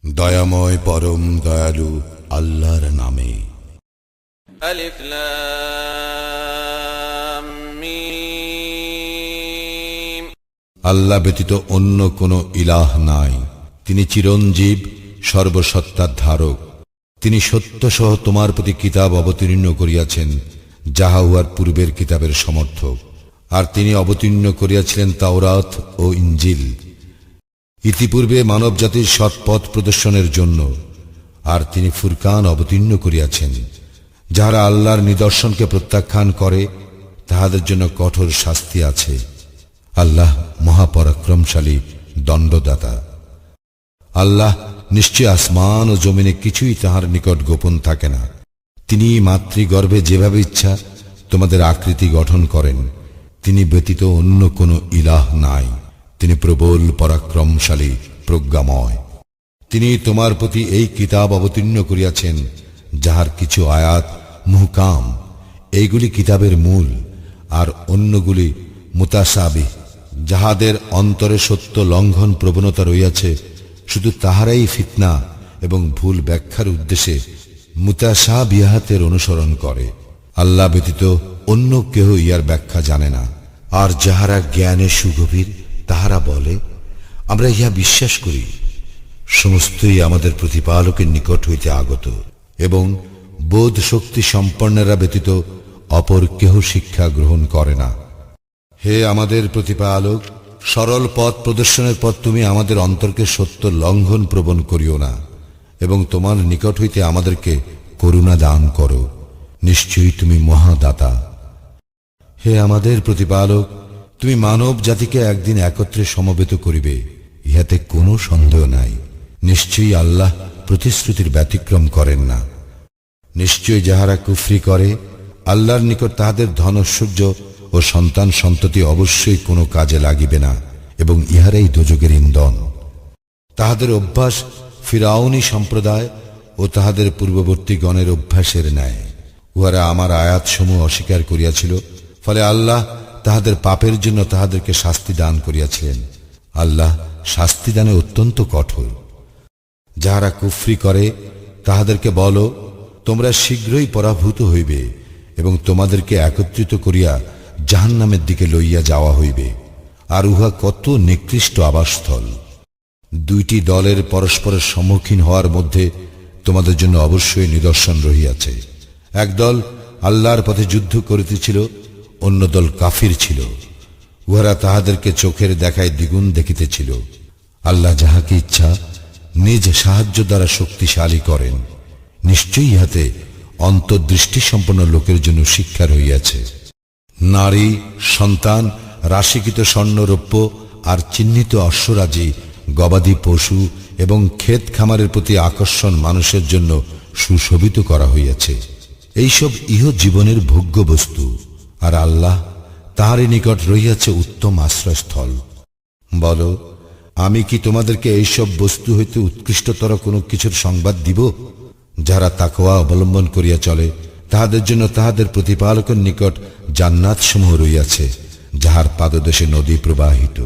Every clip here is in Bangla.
দয়াময় পরম দয়ালু আল্লাহর নামে। আলিফ লাম মিম। আল্লাহ ব্যতীত অন্য কোনো ইলাহ নাই। তিনি চিরঞ্জীব, সর্বসত্তার ধারক। তিনি সত্যসহ তোমার প্রতি কিতাব অবতীর্ণ করিয়াছেন, যাহা উহার পূর্বের কিতাবের সমর্থক। আর তিনি অবতীর্ণ করিয়াছিলেন তাওরাত ও ইনজিল, ইতিপূর্বে মানব জাতির সৎপথ প্রদর্শনের জন্য। আর তিনি ফুরকান অবতীর্ণ করিয়াছেন, যাহারা আল্লাহর নিদর্শনকে প্রত্যাখ্যান করে তাহাদের জন্য কঠোর শাস্তি আছে। আল্লাহ মহাপরাক্রমশালী, দণ্ডদাতা। আল্লাহ নিশ্চয় আসমান ও জমিনে কিছুই তাহার নিকট গোপন থাকে না। তিনি মাতৃগর্ভে যেভাবে ইচ্ছা তোমাদের আকৃতি গঠন করেন। তিনি ব্যতীত অন্য কোনো ইলাহ নাই। তিনি প্রবল, পরাক্রমশালী, প্রজ্ঞাময়। তিনি তোমার প্রতি এই কিতাব অবতীর্ণ করিয়াছেন, যাহার কিছু আয়াত মুহকাম, এইগুলি কিতাবের মূল, আর অন্যগুলি মুতাশাবিহ, যাহাদের অন্তরে সত্য লঙ্ঘন প্রবণতা রইয়াছে। শুধু তাহারাই ফিতনা এবং ভুল ব্যাখ্যার উদ্দেশ্যে মুতাশাবিহাতের অনুসরণ করে। আল্লাহ ব্যতীত অন্য কেহ ইহার ব্যাখ্যা জানে না। আর যাহারা জ্ঞানে সুগভীর তাহারা বলে, আমরা ইহা বিশ্বাস করি। সমস্তই আমাদের প্রতিপালকের নিকট হইতে আগত, এবং বোধ শক্তি সম্পন্নেরা ব্যতীত অপর কেহ শিক্ষা গ্রহণ করে না। হে আমাদের প্রতিপালক, সরল পথ প্রদর্শনের পর তুমি আমাদের অন্তরকে সত্য লঙ্ঘন প্রবণ করিও না, এবং তোমার নিকট হইতে আমাদেরকে করুণা দান করো। নিশ্চয়ই তুমি মহাদাতা। হে আমাদের প্রতিপালক, তুমি মানব জাতিকে একদিন একত্রে সমবেত করিবে, ইহাতে কোনো সন্দেহ নাই। নিশ্চয়ই আল্লাহ প্রতিশ্রুতির ব্যতিক্রম করেন না। নিশ্চয়ই যাহারা কুফরি করে, আল্লাহর নিকট তাহাদের ধনৈশ্বর্য ও সন্তান সন্ততি অবশ্যই কোনো কাজে লাগিবে না, এবং ইহারাই দোজখের ইন্ধন। তাহাদের অভ্যাস ফিরআউনী সম্প্রদায় ও তাহাদের পূর্ববর্তী গণের অভ্যাসের ন্যায়। উহারা আমার আয়াতসমূহ অস্বীকার করিয়াছিল, ফলে আল্লাহ তাহাদের পাপের জন্য তাহাদেরকে শাস্তি দান করিয়াছিলেন। আল্লাহ শাস্তি দানে অত্যন্ত কঠোর। যাহারা কুফরি করে তাহাদেরকে বলো, তোমরা শীঘ্রই পরাভূত হইবে, এবং তোমাদেরকে একত্রিত করিয়া জাহান্নামের দিকে লইয়া যাওয়া হইবে। আর উহা কত নিকৃষ্ট আবাসস্থল। দুইটি দলের পরস্পরের সম্মুখীন হওয়ার মধ্যে তোমাদের জন্য অবশ্যই নিদর্শন রহিয়াছে। এক দল আল্লাহর পথে যুদ্ধ করিতেছিল, অন্য দল কাফির ছিল। উহারা তাহাদেরকে চোখের দেখায় দ্বিগুণ দেখিতেছিল। আল্লাহ যাহাকে ইচ্ছা নিজ সাহায্য দ্বারা শক্তিশালী করেন। নিশ্চয়ই ইহাতে অন্তর্দৃষ্টি সম্পন্ন লোকের জন্য শিক্ষা রহিয়াছে। নারী, সন্তান, রাশিকৃত স্বর্ণরৌপ্য আর চিহ্নিত অশ্বরাজি, গবাদি পশু এবং ক্ষেত খামারের প্রতি আকর্ষণ মানুষের জন্য সুশোভিত করা হইয়াছে। এইসব ইহ জীবনের ভোগ্য বস্তু। আর আল্লাহ তাহারই নিকট রহিয়াছে উত্তম আশ্রয়স্থল। বলো, আমি কি তোমাদেরকে এইসব বস্তু হইতে উৎকৃষ্টতর কোনো কিছুর সংবাদ দিব? যারা তাকওয়া অবলম্বন করিয়া চলে তাহাদের জন্য তাহাদের প্রতিপালকের নিকট জান্নাত সমূহ রইয়াছে, যাহার পাদদেশে নদী প্রবাহিত,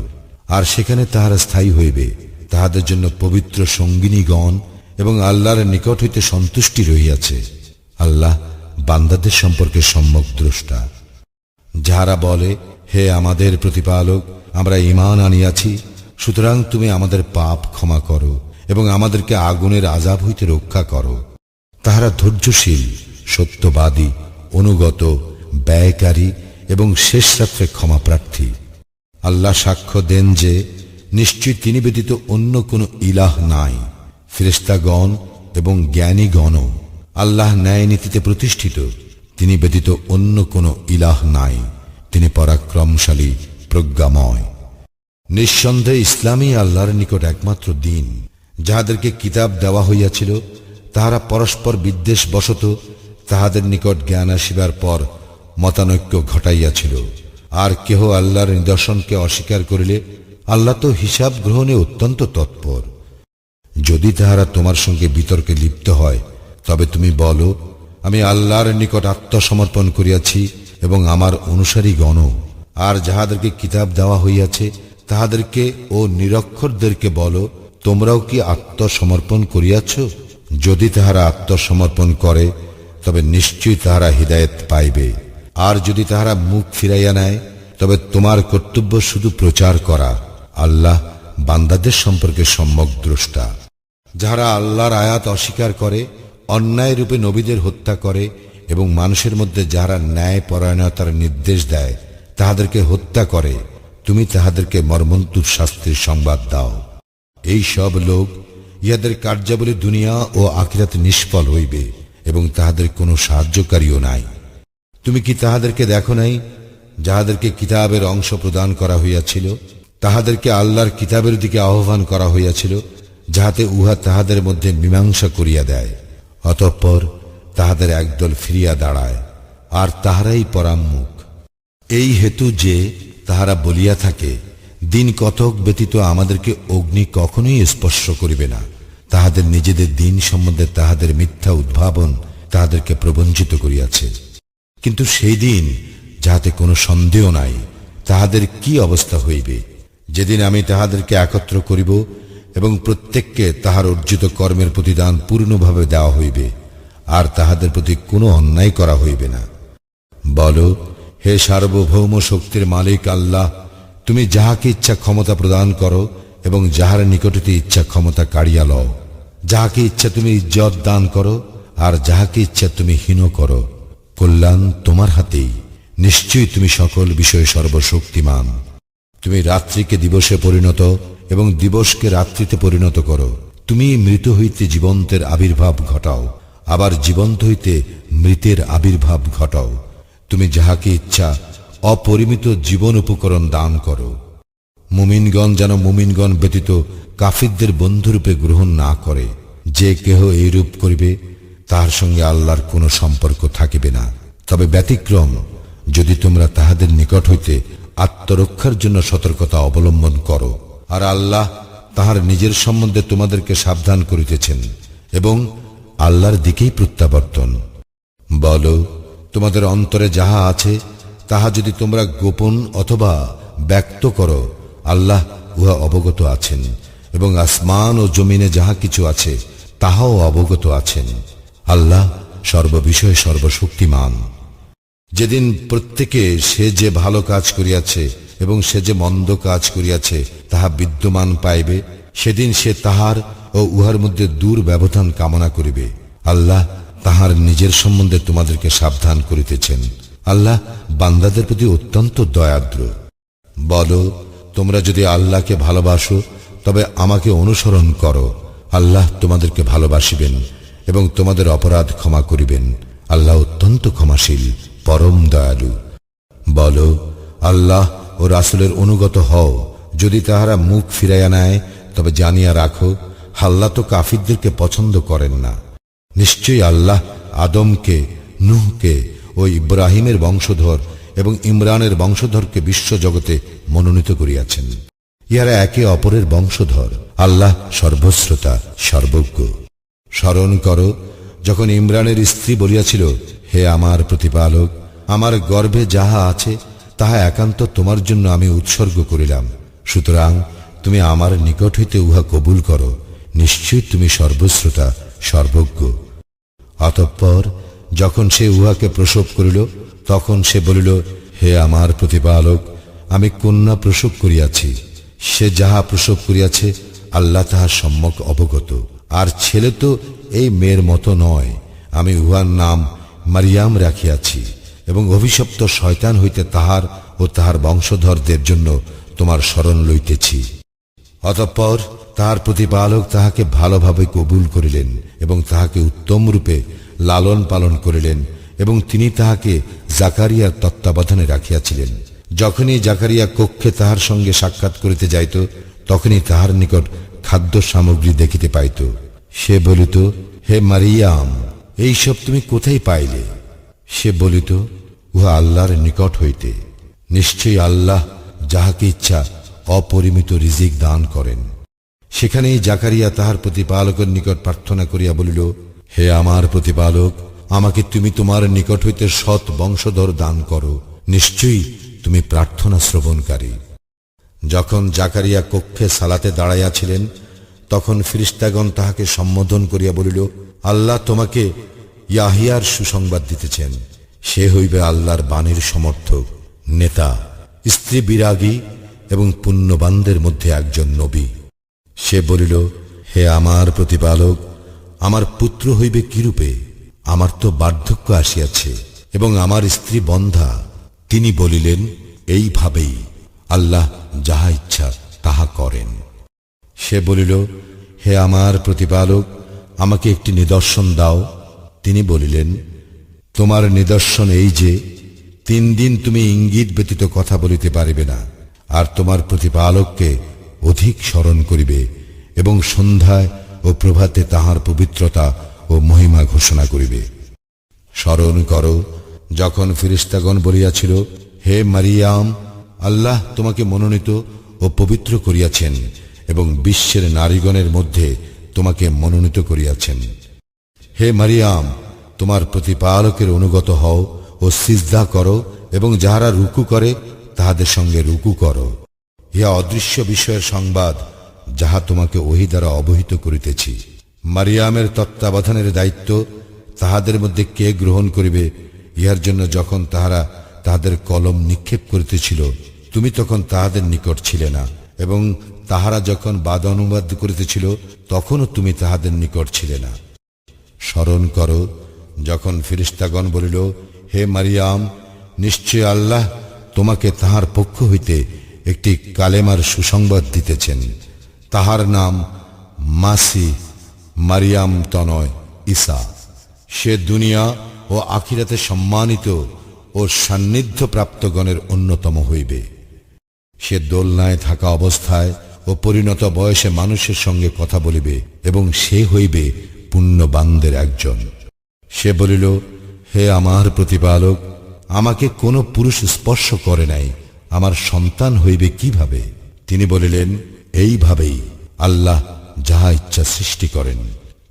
আর সেখানে তাহারা স্থায়ী হইবে। তাহাদের জন্য পবিত্র সঙ্গিনীগণ এবং আল্লাহর নিকট হইতে সন্তুষ্টি রহিয়াছে। আল্লাহ বান্দাদের সম্পর্কে সম্যক দ্রষ্টা। যাহারা বলে, হে আমাদের প্রতিপালক, আমরা ঈমান আনিয়াছি, সুতরাং তুমি আমাদের পাপ ক্ষমা করো এবং আমাদেরকে আগুনের আযাব হইতে রক্ষা করো। তাহারা ধৈর্যশীল, সত্যবাদী, অনুগত, ব্যয়কারী এবং শেষ রাত্রে ক্ষমা প্রার্থী। আল্লাহ সাক্ষ্য দেন যে নিশ্চয় তিনি ব্যতীত অন্য কোনো ইলাহ নাই। ফেরেশতাগণ এবং জ্ঞানীগণও আল্লাহ ন্যায় নীতিতে প্রতিষ্ঠিত। তিনি ব্যতীত অন্য কোনো ইলাহ নাই। তিনি পরাক্রমশালী, প্রজ্ঞাময়। নিঃসন্দেহে ইসলামই আল্লাহর নিকট একমাত্র দিন। যাহাদেরকে কিতাব দেওয়া হইয়াছিল তাহারা পরস্পর বিদ্বেষ বশত তাহাদের নিকট জ্ঞান আসিবার পর মতানৈক্য ঘটাইয়াছিল। আর কেহ আল্লাহর নিদর্শনকে অস্বীকার করিলে আল্লাহ তো হিসাব গ্রহণে অত্যন্ত তৎপর। যদি তাহারা তোমার সঙ্গে বিতর্কে লিপ্ত হয়, তবে তুমি বলো, আমি আল্লাহর নিকট আত্মসমর্পণ করিয়াছি এবং আমার অনুসারীগণও। আর যাহাদেরকে কিতাব দেওয়া হইয়াছে তাহাদেরকে ও নিরক্ষরদেরকে বলো, তোমরাও কি আত্মসমর্পণ করিয়াছ? যদি তাহারা আত্মসমর্পণ করে তবে নিশ্চয়ই তাহারা হিদায়াত পাইবে, আর যদি তাহারা মুখ ফিরাইয়া নেয় তবে তোমার কর্তব্য শুধু প্রচার করা। আল্লাহ বান্দাদের সম্পর্কে সম্যক দ্রষ্টা। যাহারা আল্লাহর আয়াত অস্বীকার করে, অন্যায় রূপে নবীদের হত্যা করে এবং মানুষের মধ্যে যাহারা ন্যায় পরায়ণতার নির্দেশ দেয় তাহাদেরকে হত্যা করে, তুমি তাহাদেরকে মর্মন্তুদ শাস্তির সংবাদ দাও। এই সব লোক ইহাদের কার্যাবলী দুনিয়া ও আখিরাতে নিষ্ফল হইবে এবং তাহাদের কোনো সাহায্যকারীও নাই। তুমি কি তাহাদেরকে দেখো নাই যাহাদেরকে কিতাবের অংশ প্রদান করা হইয়াছিল? তাহাদেরকে আল্লাহর কিতাবের দিকে আহ্বান করা হইয়াছিল, যাহাতে উহা তাহাদের মধ্যে মীমাংসা করিয়া দেয়। অতঃপর তাহাদের একদল ফিরিয়া দাঁড়ায়, আর তাহারাই পরাম্মুখ। এই হেতু যে তাহারা বলিয়া থাকে, দিন কতক ব্যতীত আমাদেরকে অগ্নি কখনোই স্পর্শ করিবে না। তাহাদের নিজেদের দিন সম্বন্ধে তাহাদের মিথ্যা উদ্ভাবন তাহাদেরকে প্রবঞ্চিত করিয়াছে। কিন্তু সেই দিন যাহাতে কোনো সন্দেহ নাই, তাহাদের কি অবস্থা হইবে, যেদিন আমি তাহাদেরকে একত্র করিব এবং প্রত্যেককে তাহার অর্জিত কর্মের প্রতিদান পূর্ণভাবে দেওয়া হইবে, আর তাহাদের প্রতি কোনো অন্যায় করা হইবে না। বলো, হে সার্বভৌম শক্তির মালিক আল্লাহ, তুমি যাহাকে ইচ্ছা ক্ষমতা প্রদান করো এবং যাহার নিকটতে ইচ্ছা ক্ষমতা কাড়িয়া লও। যাহাকে ইচ্ছা তুমি ইজ্জত দান করো, আর যাহাকে ইচ্ছা তুমি হীন করো। কল্যাণ তোমার হাতেই, নিশ্চয়ই তুমি সকল বিষয়ে সর্বশক্তিমান। তুমি রাত্রিকে দিবসে পরিণত এবং দিবসকে রাত্রিতে পরিণত করো। তুমি মৃত হইতে জীবন্তের আবির্ভাব ঘটাও, আবার জীবন্ত হইতে মৃতের আবির্ভাব ঘটাও। তুমি যাহাকে ইচ্ছা অপরিমিত জীবন উপকরণ দান করো। মুমিনগণ যেন মুমিনগণ ব্যতীত কাফিরদের বন্ধুরূপে গ্রহণ না করে। যে কেহ এইরূপ করিবে তাহার সঙ্গে আল্লাহর কোনো সম্পর্ক থাকিবে না। তবে ব্যতিক্রম, যদি তোমরা তাহাদের নিকট হইতে আত্মরক্ষার জন্য সতর্কতা অবলম্বন করো। আর আল্লাহ তাহার নিজের সম্বন্ধে তোমাদেরকে সাবধান করিতেছেন এবং আল্লাহর দিকেই প্রত্যাবর্তন। বলো, তোমাদের অন্তরে যাহা আছে তাহা যদি তোমরা গোপন অথবা ব্যক্ত করো, আল্লাহ উহা অবগত আছেন, এবং আসমান ও জমিনে যাহা কিছু আছে তাহাও অবগত আছেন। আল্লাহ সর্ববিষয়ে সর্বশক্তিমান। যেদিন প্রত্যেকে সে যে ভালো কাজ করিয়াছে এবং সে যে মন্দ কাজ করিয়াছে তাহা বিদ্যমান পাইবে, সেদিন সে তাহার ও উহার মধ্যে দূর ব্যবধান কামনা করিবে। আল্লাহ তাহার নিজের সম্বন্ধে তোমাদেরকে সাবধান করিতেছেন। আল্লাহ বান্দাদের প্রতি অত্যন্ত দয়াদ্র। বলো, তোমরা যদি আল্লাহকে ভালোবাসো তবে আমাকে অনুসরণ করো। আল্লাহ তোমাদেরকে ভালোবাসিবেন এবং তোমাদের অপরাধ ক্ষমা করিবেন। আল্লাহ অত্যন্ত ক্ষমাশীল, পরম দয়ালু। বলো, আল্লাহ ও রাসূলের অনুগত হও। যদি তাহারা মুখ ফিরাইয়া নেয় তবে জানিয়া রাখো, আল্লাহ তো কাফিরদেরকে পছন্দ করেন না। নিশ্চয়ই আল্লাহ আদমকে, নূহকে ও ইব্রাহিমের বংশধর এবং ইমরানের বংশধরকে বিশ্বজগতে মনোনীত করিয়াছেন। ইহারা একে অপরের বংশধর। আল্লাহ সর্বশ্রোতা, সর্বজ্ঞ। স্মরণ করো, যখন ইমরানের স্ত্রী বলিয়াছিল, হে আমার প্রতিপালক, আমার গর্ভে যাহা আছে তাহা একান্ত তোমার জন্য আমি উৎসর্গ করিলাম, সুতরাং তুমি আমার নিকট হইতে উহা কবুল করো। নিশ্চয়ই তুমি সর্বশ্রোতা, সর্বজ্ঞ। অতঃপর যখন সে উহাকে প্রসব করিল, তখন সে বলিল, হে আমার প্রতিপালক, আমি কন্যা প্রসব করিয়াছি। সে যাহা প্রসব করিয়াছে আল্লাহ তাহার সম্যক অবগত। আর ছেলে তো এই মেয়ের মতো নয়। আমি উহার নাম মারিয়াম রাখিয়াছি এবং অভিশপ্ত শয়তান হইতে তাহার ও তাহার বংশধরদের জন্য তোমার শরণ লইতেছি। অতঃপর তাহার প্রতিপালক তাহাকে ভালোভাবে কবুল করিলেন এবং তাহাকে উত্তম রূপে লালন পালন করিলেন, এবং তিনি তাহাকে জাকারিয়ার তত্ত্বাবধানে রাখিয়াছিলেন। যখনই জাকারিয়া কক্ষে তাহার সঙ্গে সাক্ষাৎ করিতে যাইত, তখনই তাহার নিকট খাদ্য সামগ্রী দেখিতে পাইত। সে বলিত, হে মারিয়াম, এইসব তুমি কোথায় পাইলে? সে বলিত, উহা আল্লাহর নিকট হইতে। নিশ্চয়ই আল্লাহ যাহাকে ইচ্ছা অপরিমিত রিজিক দান করেন। সেখানেই জাকারিয়া তাহার প্রতিপালকের নিকট প্রার্থনা করিয়া বলিল, হে আমার প্রতিপালক, আমাকে তুমি তোমার নিকট হইতে সৎ বংশধর দান করো। নিশ্চয়ই তুমি প্রার্থনা শ্রবণকারী। যখন জাকারিয়া কক্ষে সালাতে দাঁড়াইয়াছিলেন, তখন ফেরেশতাগণ তাহাকে সম্বোধন করিয়া বলিল, আল্লাহ তোমাকে ইয়াহিয়ার সুসংবাদ দিতেছেন। সে হইবে আল্লাহর বাণীর সমর্থক, নেতা, স্ত্রী বিরাগী এবং পুণ্যবানদের মধ্যে একজন নবী। সে বলিল, হে আমার প্রতিপালক, আমার পুত্র হইবে কিরূপে? আমার তো বার্ধক্য আসিয়াছে এবং আমার স্ত্রী বন্ধা। তিনি বলিলেন, এইভাবেই আল্লাহ যাহা ইচ্ছা তাহা করেন। সে বলিল, হে আমার প্রতিপালক, আমাকে একটি নিদর্শন দাও। তিনি বলিলেন, তোমার নিদর্শন এই যে 3 দিন তুমি ইঙ্গিত ব্যতীত কথা বলিতে পারিবে না, আর তোমার প্রতিপালককে অধিক স্মরণ করিবে এবং সন্ধ্যায় ও প্রভাতে তাহার পবিত্রতা ও মহিমা ঘোষণা করিবে। স্মরণ করো যখন ফেরেশতাগণ বলিয়াছিল, হে মারিয়াম, আল্লাহ তোমাকে মনোনীত ও পবিত্র করিয়াছেন এবং বিশ্বের নারীগণের মধ্যে তোমাকে মনোনীত করিয়াছেন। হে মারিয়াম, তোমার প্রতিপালকের অনুগত হও ও সিজদা করো এবং যাহারা রুকু করে তাহাদের সঙ্গে রুকু করো। ইহা অদৃশ্য বিষয়ের সংবাদ যাহা তোমাকে ওহী দ্বারা অবহিত করিতেছি। মারিয়ামের তত্ত্বাবধানের দায়িত্ব তাহাদের মধ্যে কে গ্রহণ করিবে, ইহার জন্য যখন তাহারা তাহাদের কলম নিক্ষেপ করিতেছিল, তুমি তখন তাহাদের নিকট ছিলে না, এবং তাহারা যখন বাদ অনুবাদ করিতেছিল, তখনও তুমি তাহাদের নিকট ছিলে না। স্মরণ করো যখন ফেরেশতাগণ বলিল, হে মারিয়াম, নিশ্চয় আল্লাহ তোমাকে তাহার পক্ষ হইতে একটি কালেমার সুসংবাদ দিতেছেন। তাহার নাম মাসিহ, মারিয়াম তনয় ঈসা। সে দুনিয়া ও আখিরাতে সম্মানিত ও সান্নিধ্য প্রাপ্তগণের অন্যতম হইবে। সে দোলনায় থাকা অবস্থায় ও পরিণত বয়সে মানুষের সঙ্গে কথা বলিবে এবং সে হইবে পুণ্যবানদের একজন। সে বলিল, হে আমার প্রতিপালক, আমাকে কোনো পুরুষ স্পর্শ করে নাই, আমার সন্তান হইবে কিভাবে? তিনি বলিলেন, এইভাবেই আল্লাহ যাহা ইচ্ছা সৃষ্টি করেন।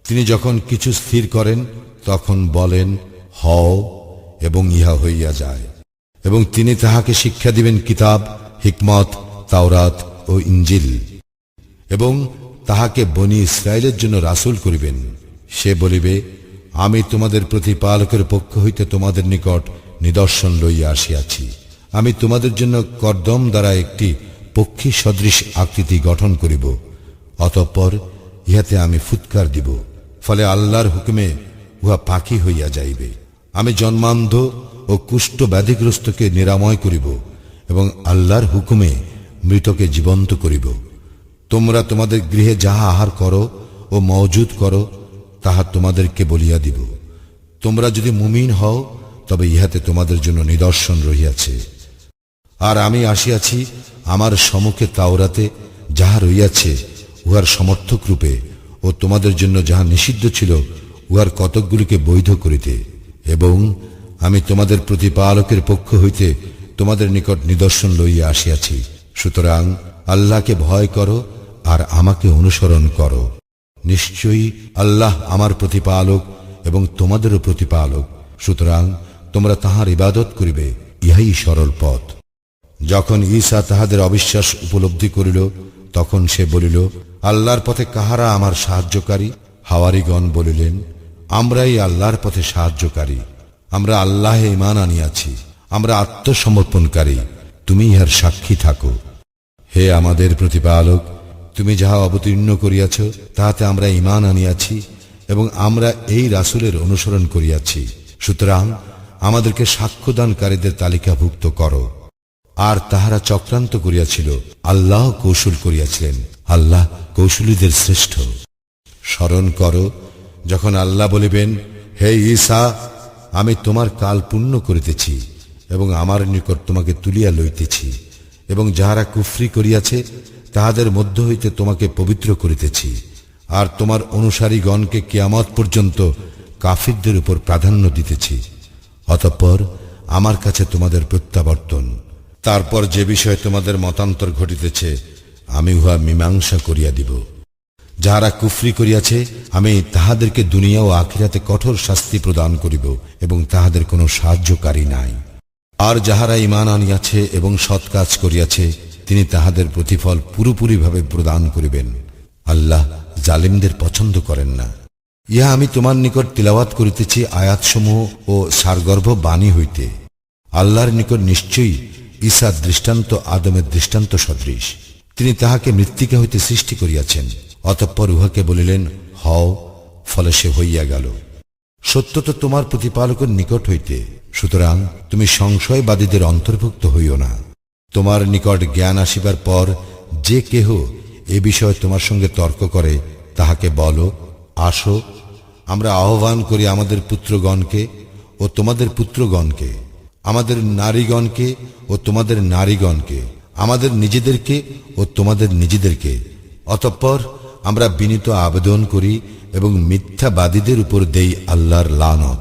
তিনি যখন কিছু স্থির করেন তখন বলেন, হও, এবং ইহা হইয়া যায়। এবং তিনি তাহাকে শিক্ষা দিবেন কিতাব, হিকমত, তাওরাত ও ইঞ্জিল, এবং তাহাকে বনী ইসরায়েলের জন্য রাসূল করিবেন। সে বলিবে, আমি তোমাদের প্রতিপালকের পক্ষ হইতে তোমাদের নিকট নিদর্শন লইয়া আসিয়াছি। আমি তোমাদের জন্য কর্দম দ্বারা একটি পক্ষী সদৃশ আকৃতি গঠন করিব, অতঃপর ইহাতে আমি ফুৎকার দিব, ফলে আল্লাহর হুকুমে উহা পাখি হইয়া যাইবে। আমি জন্মান্ধ ও কুষ্ঠ ব্যাধিগ্রস্তকে নিরাময় করিব এবং আল্লাহর হুকুমে মৃতকে জীবন্ত করিব। তোমরা তোমাদের গৃহে যাহা আহার করো ও মওজুদ করো তাহা তোমাদেরকে বলিয়া দিব। তোমরা যদি মুমিন হও তবে ইহাতে তোমাদের জন্য নিদর্শন রহিয়াছে। আর আমি আসিয়াছি আমার সম্মুখে তাওরাতে যাহা রহিয়াছে উহার সমর্থক রূপে, ও তোমাদের জন্য যাহা নিষিদ্ধ ছিল উহার কতকগুলিকে বৈধ করিতে, এবং আমি তোমাদের প্রতিপালকের পক্ষ হইতে তোমাদের নিকট নিদর্শন লইয়া আসিয়াছি। সুতরাং আল্লাহকে ভয় করো আর আমাকে অনুসরণ করো। নিশ্চয়ই আল্লাহ আমার প্রতিপালক এবং তোমাদেরও প্রতিপালক, সুতরাং তোমরা তাহার ইবাদত করিবে, ইহাই সরল পথ। যখন ঈসা তাহাদের অবিশ্বাস উপলব্ধি করিল তখন সে বলিল, আল্লাহর পথে কাহারা আমার সাহায্যকারী? হাওয়ারীগণ বলিলেন, আমরাই আল্লাহর পথে সাহায্যকারী। আমরা আল্লাহে ঈমান আনিয়াছি, আমরা আত্মসমর্পণকারী, তুমি ইহার সাক্ষী থাকো। হে আমাদের প্রতিপালক, তুমি যাহা অবতীর্ণ করিয়াছ তাহাতে আমরা ঈমান আনিয়াছি এবং আমরা এই রাসূলের অনুসরণ করিয়াছি। সুতরাং আমাদেরকে সাক্ষ্যদানকারীদের তালিকাভুক্ত করো। আর তাহারা চক্রান্ত করিয়াছিল, আল্লাহ কৌশল করিয়াছিলেন, আল্লাহ কৌশলীদের শ্রেষ্ঠ। স্মরণ করো যখন আল্লাহ বলিবেন, হে ঈসা, আমি তোমার কাল পূর্ণ করিতেছি এবং আমার নিকট তোমাকে তুলিয়া লইতেছি, এবং যাহারা কুফরি করিয়াছে তাহাদের মধ্য হইতে তোমাকে পবিত্র করিতেছি, আর তোমার অনুসারীগণকে কিয়ামত পর্যন্ত কাফিরদের উপর প্রাধান্য দিতেছি। অতঃপর আমার কাছে তোমাদের প্রত্যাবর্তন। তারপর যে বিষয়ে তোমাদের মতান্তর ঘটিতেছে আমি উহা মীমাংসা করিয়া দিব। যাহারা কুফরি করিয়াছে আমি তাহাদেরকে দুনিয়া ও আখিরাতে কঠোর শাস্তি প্রদান করিব এবং তাহাদের কোনো সাহায্যকারী নাই। আর যাহারা ঈমান আনিয়াছে এবং সৎ কাজ করিয়াছে তিনি তাহাদের প্রতিফল পুরোপুরিভাবে প্রদান করিবেন। আল্লাহ জালিমদের পছন্দ করেন না। ইহা আমি তোমার নিকট তিলাওয়াত করিতেছি আয়াতসমূহ ও সারগর্ভ বাণী হইতে। আল্লাহর নিকট নিশ্চয়ই ঈসা দৃষ্টান্ত আদমের দৃষ্টান্ত সদৃশ। তিনি তাহাকে মৃত্তিকা হইতে সৃষ্টি করিয়াছেন, অতঃপর উহাকে বলিলেন হও, ফলে সে হইয়া গেল। সত্য তো তোমার প্রতিপালকের নিকট হইতে, সুতরাং তুমি সংশয়বাদীদের অন্তর্ভুক্ত হইও না। তোমার নিকট জ্ঞান আসিবার পর যে কেহ এ বিষয়ে তোমার সঙ্গে তর্ক করে, তাহাকে বলো, আসো, আমরা আহ্বান করি আমাদের পুত্রগণকে ও তোমাদের পুত্রগণকে, আমাদের নারীগণকে ও তোমাদের নারীগণকে, আমাদের নিজেদেরকে ও তোমাদের নিজেদেরকে। অতঃপর আমরা বিনীত আবেদন করি এবং মিথ্যাবাদীদের উপর দেই আল্লাহর লানত।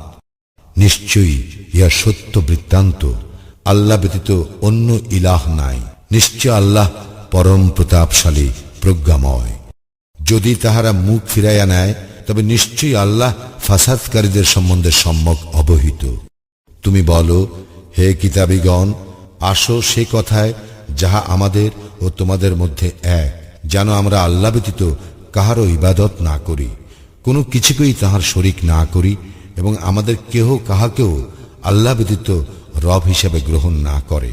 নিশ্চয়ই ইহা সত্য বৃত্তান্ত। আল্লাহ ব্যতীত অন্য ইলাহ নাই। নিশ্চয় আল্লাহ পরম প্রতাপশালী, প্রজ্ঞাময়। যদি তাহারা মুখ ফিরাইয়া নেয়, তবে নিশ্চয়ই আল্লাহ ফাসাদকারীদের সম্বন্ধে সম্যক অবহিত। তুমি বলো, হে কিতাবীগণ, আসো সে কথায় যাহা আমাদের ও তোমাদের মধ্যে এক, যেন আমরা আল্লাহ ব্যতীত কাহারও ইবাদত না করি, কোনো কিছুকেই তাহার শরিক না করি, এবং আমাদের কেহ কাহাকেও আল্লাহ ব্যতীত রব হিসেবে গ্রহণ না করে।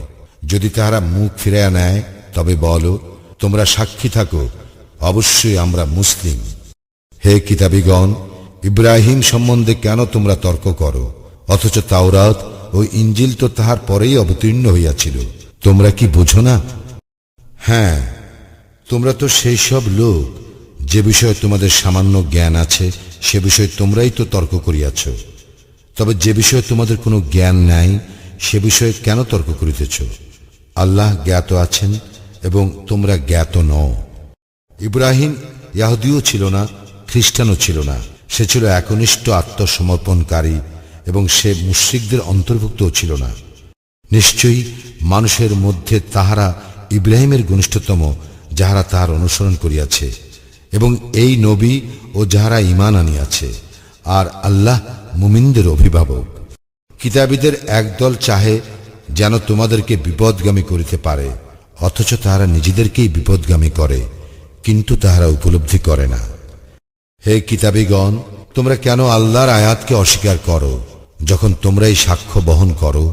যদি তাহারা মুখ ফিরাইয়া নেয়, তবে বলো, তোমরা সাক্ষী থাকো, অবশ্যই আমরা মুসলিম। হে কিতাবীগণ, ইব্রাহিম সম্বন্ধে কেন তোমরা তর্ক করো, অথচ তাওরাত ও ইঞ্জিল তো তাহার পরেই অবতীর্ণ হইয়াছিল? তোমরা কি বুঝো না? হ্যাঁ, তোমরা তো সেই সব লোক যে বিষয়ে তোমাদের সামান্য জ্ঞান আছে, সে বিষয়ে তোমরাই তো তর্ক করিয়াছ। তবে যে বিষয়ে তোমাদের কোনো জ্ঞান নাই, সে বিষয়ে কেন তর্ক করিতেছ? আল্লাহ জ্ঞাত আছেন এবং তোমরা জ্ঞাত নও। ইব্রাহিম ইয়াহুদীও ছিল না, খ্রিস্টানও ছিল না। সে ছিল একনিষ্ঠ আত্মসমর্পণকারী এবং সে মুশরিকদের অন্তর্ভুক্তও ছিল না। নিশ্চয়ই মানুষের মধ্যে তাহারা ইব্রাহিমের ঘনিষ্ঠতম, যাহারা তাহার অনুসরণ করিয়াছে, এবং এই নবী ও যাহারা ঈমান আনিয়াছে। আর আল্লাহ মুমিনদের অভিভাবক। কিতাবীদের একদল চাহে যেন তোমাদেরকে বিপদগামী করিতে পারে, অথচ তাহারা নিজেদেরকেই বিপদগামী করে, কিন্তু তাহারা উপলব্ধি করে না। হে কিতাবীগণ, তোমরা কেন আল্লাহর আয়াতকে অস্বীকার করো, যখন তোমরাই সাক্ষ্য বহন করো?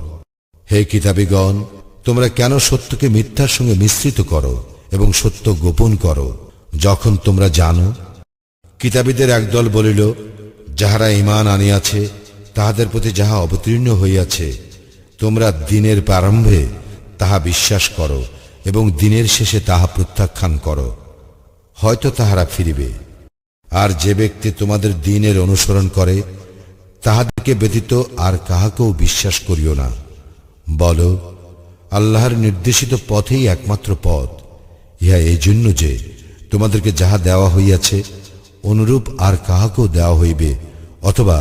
হে কিতাবীগণ, তোমরা কেন সত্যকে মিথ্যার সঙ্গে মিশ্রিত করো এবং সত্য গোপন করো, যখন তোমরা জানো? কিতাবীদের একদল বলিল, যাহারা ঈমান আনিয়াছে তাহাদের প্রতি যাহা অবতীর্ণ হইয়াছে, তোমরা দিনের প্রারম্ভে তাহা বিশ্বাস করো এবং দিনের শেষে তাহা প্রত্যাখ্যান করো, হয়তো তাহারা ফিরিবে। আর যে ব্যক্তি তোমাদের দ্বীনের অনুসরণ করে, তাহাদেরকে ব্যতীত আর কাহাকেও বিশ্বাস করিও না। বলো, আল্লাহর নির্দেশিত পথেই একমাত্র পথ। ইহা এই জন্য যে তোমাদেরকে যাহা দেওয়া হইয়াছে অনুরূপ আর কাহাকেও দেওয়া হইবে, অথবা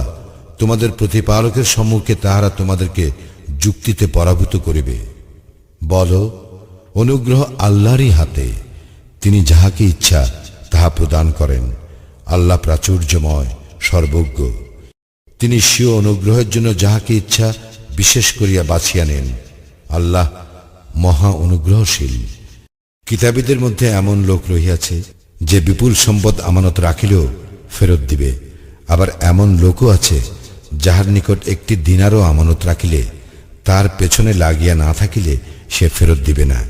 তোমাদের প্রতিপালকের সম্মুখে তাহারা তোমাদেরকে যুক্তিতে পরাভূত করিবে। বলো, অনুগ্রহ আল্লাহরই হাতে, তিনি যাহাকে ইচ্ছা তাহা প্রদান করেন। আল্লাহ প্রাচুর্যময়, সর্বজ্ঞ। তিনি স্বীয় অনুগ্রহের জন্য যাহাকে ইচ্ছা বিশেষ করিয়া বাছিয়া নেন। আল্লাহ মহা অনুগ্রহশীল। কিতাবীদের মধ্যে এমন লোক রহিয়াছে যে বিপুল সম্পদ আমানত রাখিলেও ফেরত দিবে, আবার এমন লোকও আছে যাহার নিকট একটি দিনারও আমানত রাখিলে তার পেছনে লাগিয়া না থাকিলে সে ফেরত দিবে না।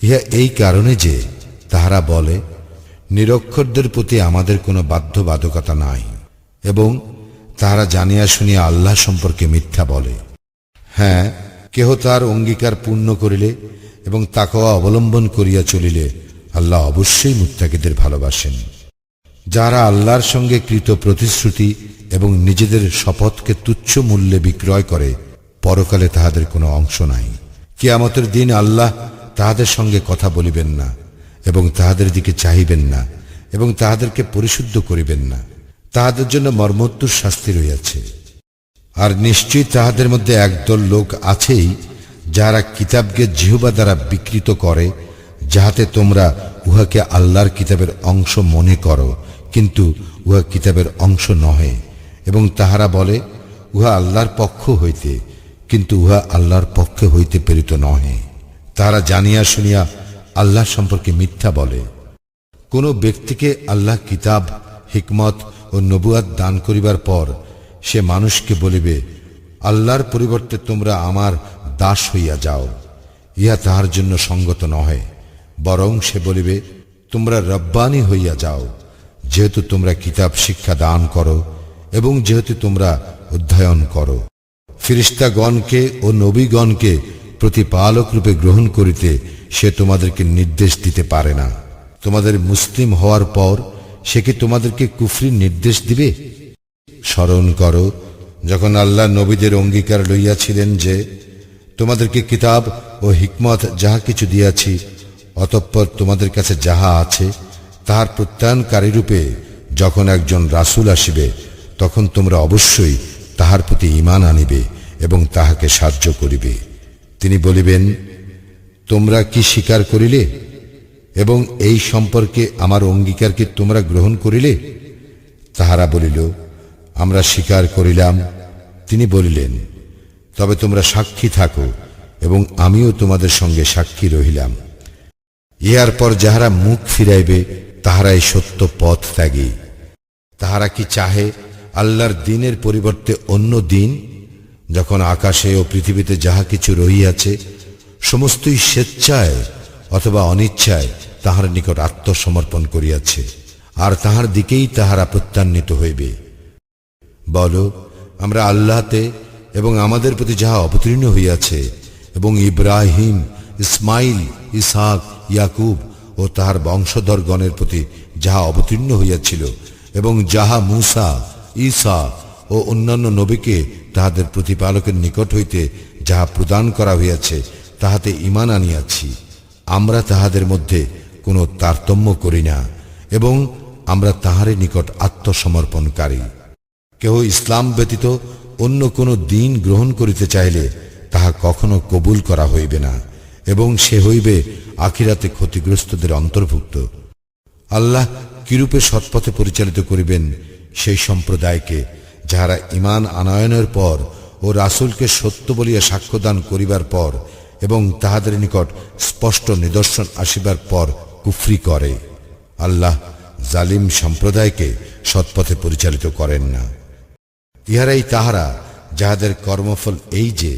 ইহা এই কারণে যে তাহারা বলে, নিরক্ষরদের প্রতি আমাদের কোনো বাধ্যবাধকতা নাই, এবং তাহারা জানিয়া শুনিয়া আল্লাহ সম্পর্কে মিথ্যা বলে। হ্যাঁ, কেহ তার অঙ্গীকার পূর্ণ করিলে এবং তাকওয়া অবলম্বন করিয়া চলিলে আল্লাহ অবশ্যই মুত্তাকীদের ভালোবাসেন। যারা আল্লাহর সঙ্গে কৃত প্রতিশ্রুতি এবং নিজেদের শপথকে তুচ্ছ মূল্যে বিক্রয় করে, পরকালে তাহাদের কোনো অংশ নাই। কিয়ামতের দিন আল্লাহ তাহাদের সঙ্গে কথা বলিবেন না এবং তাহাদের দিকে চাহিবেন না এবং তাহাদেরকে পরিশুদ্ধ করিবেন না। তাহাদের জন্য মর্মন্তুর শাস্তি রইয়াছে। আর নিশ্চয়ই তাহাদের মধ্যে একদল লোক আছেই যাহারা কিতাবকে জিহ্বা দ্বারা বিকৃত করে, যাহাতে তোমরা উহাকে আল্লাহর কিতাবের অংশ মনে করো, কিন্তু উহা কিতাবের অংশ নহে, এবং তাহারা বলে উহা আল্লাহর পক্ষ হইতে, কিন্তু উহা আল্লাহর পক্ষে হইতে প্রেরিত নহে। তাহারা জানিয়া শুনিয়া আল্লাহ সম্পর্কে মিথ্যা বলে। কোনো ব্যক্তিকে আল্লাহ কিতাব, হিকমত ও নবুয়াত দান করিবার পর সে মানুষকে বলিবে, আল্লাহর পরিবর্তে তোমরা আমার দাস হইয়া যাও, ইহা তাহার জন্য সঙ্গত নহে। বরং সে বলিবে, তোমরা রব্বানী হইয়া যাও, যেহেতু তোমরা কিতাব শিক্ষা দান করো এবং যেহেতু তোমরা অধ্যয়ন করো। ফিরিস্তাগণকে ও নবীগণকে প্রতিপালক রূপে গ্রহণ করিতে সে তোমাদেরকে নির্দেশ দিতে পারে না। তোমাদের মুসলিম হওয়ার পর সে কি তোমাদেরকে কুফরির নির্দেশ দিবে? স্মরণ করো, যখন আল্লাহ নবীদের অঙ্গীকার লইয়াছিলেন যে, তোমাদেরকে কিতাব ও হিকমত যাহা কিছু দিয়াছি, অতঃপর তোমাদের কাছে যাহা আছে তাহার প্রত্যয়নকারী রূপে যখন একজন রাসূল আসিবে, তখন তোমরা অবশ্যই তাহার প্রতি ঈমান আনিবে এবং তাহাকে সাহায্য করিবে। তিনি বলিবেন, তোমরা কি স্বীকার করিলে এবং এই সম্পর্কে আমার অঙ্গীকারকে তোমরা গ্রহণ করিলে? তাহারা বলিল, আমরা স্বীকার করিলাম। তিনি বলিলেন, তবে তোমরা সাক্ষী থাকো এবং আমিও তোমাদের সঙ্গে সাক্ষী রহিলাম। ইহার পর যাহারা মুখ ফিরাইবে তাহারাই সত্য পথ ত্যাগী। তাহারা কি চাহে আল্লাহর দ্বীনের পরিবর্তে অন্য দ্বীন? যখন আকাশে ও পৃথিবীতে যাহা কিছু রহিয়াছে সমস্তই স্বেচ্ছায় অথবা অনিচ্ছায় তাহার নিকট আত্মসমর্পণ করিয়াছে, আর তাহার দিকেই তাহারা প্রত্যান্বিত হইবে। বল, আমরা আল্লাহতে এবং আমাদের প্রতি যাহা অবতীর্ণ হইয়াছে এবং ইব্রাহিম, ইসমাইল, ইসহাক, ইয়াকুব ও তাহার বংশধরগণের প্রতি যাহা অবতীর্ণ হইয়াছিল এবং যাহা মূসা, ঈসা ও অন্যান্য নবীকে তাহাদের প্রতিপালকের নিকট হইতে যাহা প্রদান করা হইয়াছে তাহাতে ঈমান আনিয়াছি। আমরা তাহাদের মধ্যে কোনো তারতম্য করি না এবং আমরা তাহারই নিকট আত্মসমর্পণকারী। কেহ ইসলাম ব্যতীত অন্য কোনো দ্বীন গ্রহণ করিতে চাইলে তাহা কখনো কবুল করা হইবে না এবং সে হইবে আখিরাতে ক্ষতিগ্রস্তদের অন্তর্ভুক্ত। আল্লাহ কিরূপে সৎপথে পরিচালিত করিবেন সেই সম্প্রদায়কে, যাহারা ঈমান আনয়নের পর ও রাসূলকে সত্য বলিয়া সাক্ষ্যদান করিবার পর এবং তাহাদের নিকট স্পষ্ট নিদর্শন আসিবার পর কুফরি করে। আল্লাহ জালিম সম্প্রদায়কে সৎপথে পরিচালিত করেন না। ইহারাই তাহারা যাহাদের কর্মফল এই যে,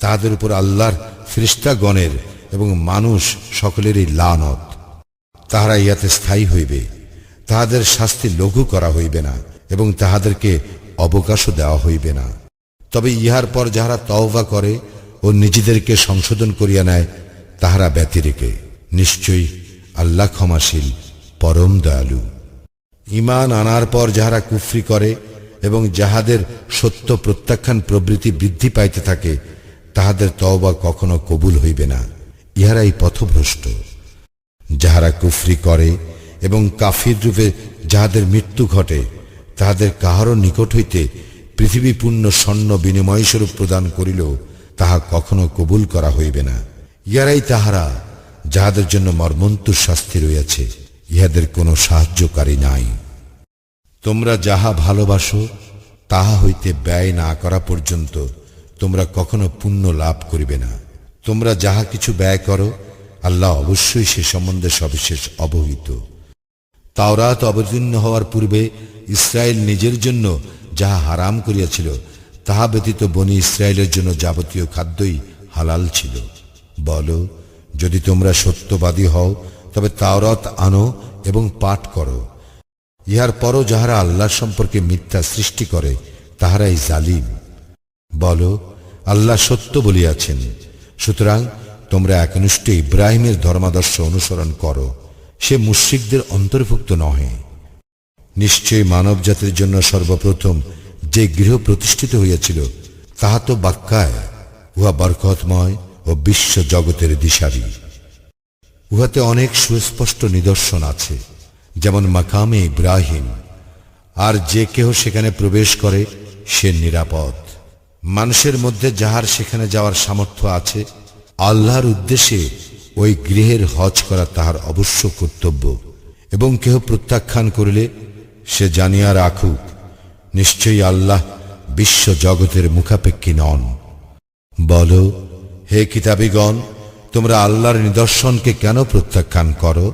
তাহাদের উপর আল্লাহর ফেরেশতাগণের এবং মানুষ সকলেরই লানত। তাহারা ইহাতে স্থায়ী হইবে, তাহাদের শাস্তি লঘু করা হইবে না এবং তাহাদেরকে অবকাশও দেওয়া হইবে না। তবে ইহার পর যাহারা তওবা করে ও নিজেদেরকে সংশোধন করিয়া নেয়, তাহারা ব্যতিরেকে নিশ্চয়ই আল্লাহ ক্ষমাশীল, পরম দয়ালু। ঈমান আনার পর যাহারা কুফরি করে এবং যাহাদের সত্য প্রত্যাখ্যান প্রবৃত্তি বৃদ্ধি পাইতে থাকে, তাহাদের তওবা কখনো কবুল হইবে না। ইহারাই পথভ্রষ্ট। যাহারা কুফরি করে এবং কাফির রূপে যাহাদের মৃত্যু ঘটে, তাহাদের কাহারও নিকট হইতে পৃথিবী পূর্ণ স্বর্ণ বিনিময় স্বরূপ প্রদান করিলেও তাহা কখনো কবুল করা হইবে না। ইহারাই তাহারা যাহাদের জন্য মর্মন্তুর শাস্তি রইয়াছে, ইহাদের কোনো সাহায্যকারী নাই। তোমরা যাহা ভালোবাসো তাহা হইতে ব্যয় না করা পর্যন্ত তোমরা কখনো পুণ্য লাভ করিবে না। তোমরা যাহা কিছু ব্যয় করো, আল্লাহ অবশ্যই সে সম্বন্ধে সবিশেষ অবহিত। তাওরাত অবতীর্ণ হওয়ার পূর্বে ইসরায়েল নিজের জন্য যাহা হারাম করিয়াছিল, তাহা ব্যতীত বনি ইসরায়েলের জন্য যাবতীয় খাদ্যই হালাল ছিল। বলো, যদি তোমরা সত্যবাদী হও তবে তাওরাত আনো এবং পাঠ করো। ইহার পরও যাহারা আল্লাহ সম্পর্কে মিথ্যা সৃষ্টি করে, তাহারাই জালিম। বলো, আল্লাহ সত্য বলিয়াছেন, সুতরাং তোমরা একনিষ্ঠ ইব্রাহিমের ধর্মাদর্শ অনুসরণ করো। সে মুশরিকদের অন্তর্ভুক্ত নহে। নিশ্চয়ই মানব জাতির জন্য সর্বপ্রথম যে গৃহ প্রতিষ্ঠিত হইয়াছিল, তাহা তো বাক্কায়। উহা বরকতময় ও বিশ্ব জগতের দিশারি। উহাতে অনেক সুস্পষ্ট নিদর্শন আছে, যেমন মাকামে ইব্রাহিম। আর যে কেহ সেখানে প্রবেশ করে সে নিরাপদ। মানুষের মধ্যে যাহার সেখানে যাওয়ার সামর্থ্য আছে, আল্লাহর উদ্দেশ্যে ওই গৃহের হজ করা তাহার অবশ্য কর্তব্য। এবং কেহ প্রত্যাখ্যান করিলে সে জানিয়া রাখুক, নিশ্চয়ই আল্লাহ বিশ্ব জগতের মুখাপেক্ষী নন। বলো, হে কিতাবীগণ, তোমরা আল্লাহর নিদর্শনকে কেন প্রত্যাখ্যান করো?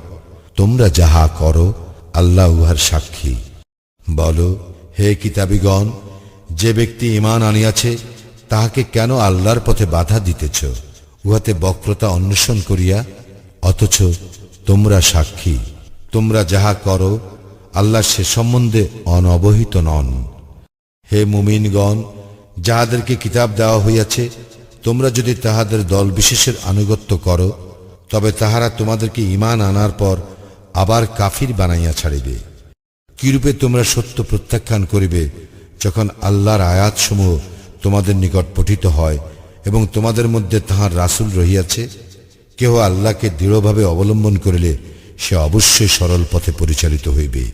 তোমরা যাহা করো আল্লাহ উহার সাক্ষী। বলো, হে কিতাবীগণ, যে ব্যক্তি ঈমান আনিয়াছে তাহাকে কেন আল্লাহর পথে বাধা দিতেছ উহাতে বক্রতা অন্বেষণ করিয়া? অথচ তোমরা সাক্ষী। তোমরা যাহা করো আল্লাহ সে সম্বন্ধে অনবহিত নন। হে মুমিনগণ, যাহাদেরকে কিতাব দেওয়া হইয়াছে তোমরা যদি তাহাদের দল বিশেষের আনুগত্য করো তবে তাহারা তোমাদেরকে ঈমান আনার পর আবার কাফির বানাইয়া ছাড়িবে। কিরূপে তোমরা সত্য প্রত্যাখ্যান করিবে যখন আল্লাহর আয়াতসমূহ তোমাদের নিকট পঠিত হয় এবং তোমাদের মধ্যে তাহার রাসূল রহিয়াছে? কেহ আল্লাহকে দৃঢ়ভাবে অবলম্বন করিলে সে অবশ্যই সরল পথে পরিচালিত হইবে।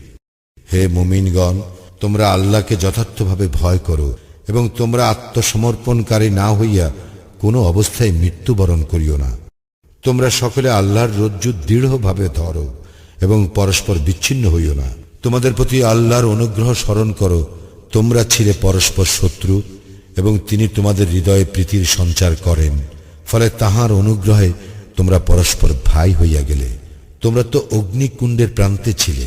হে মুমিনগণ, তোমরা আল্লাহকে যথার্থভাবে ভয় করো এবং তোমরা আত্মসমর্পণকারী না হইয়া কোনো অবস্থায় মৃত্যুবরণ করিও না। তোমরা সকলে আল্লাহর রজ্জু দৃঢ়ভাবে ধরো এবং পরস্পর বিচ্ছিন্ন হইও না। তোমাদের প্রতি আল্লাহর অনুগ্রহ স্মরণ করো। তোমরা ছিলে পরস্পর শত্রু এবং তিনি তোমাদের হৃদয়ে প্রীতির সঞ্চার করেন, ফলে তাহার অনুগ্রহে তোমরা পরস্পর ভাই হইয়া গেলে। তোমরা তো অগ্নিকুণ্ডের প্রান্তে ছিলে,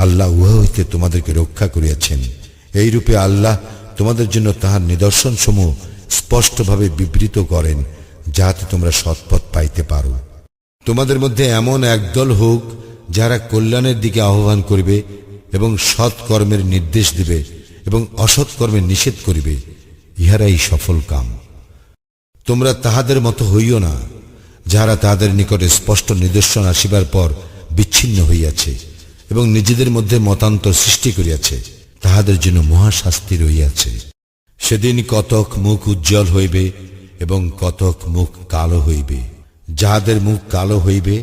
আল্লাহ উহা হইতে তোমাদেরকে রক্ষা করিয়াছেন। এইরূপে আল্লাহ তোমাদের জন্য তাহার নিদর্শন সমূহ স্পষ্টভাবে বিবৃত করেন, যাহাতে তোমরা সৎপথ পাইতে পারো। তোমাদের মধ্যে এমন একদল হোক যারা কল্যাণের দিকে আহ্বান করিবে এবং সৎ কর্মের নির্দেশ দিবে এবং অসৎ কর্মের নিষেধ করিবে, ইহারাই সফল কাম। তোমরা তাহাদের মতো হইও না যাহারা তাহাদের নিকটে স্পষ্ট নিদর্শন আসিবার পর বিচ্ছিন্ন হইয়াছে এবং নিজেদের মধ্যে মতান্তর সৃষ্টি করিয়াছে। তাহাদের জন্য মহাশাস্তি রহিয়াছে। সেদিন কতক মুখ উজ্জ্বল হইবে এবং কতক মুখ কালো হইবে। যাহাদের মুখ কালো হইবে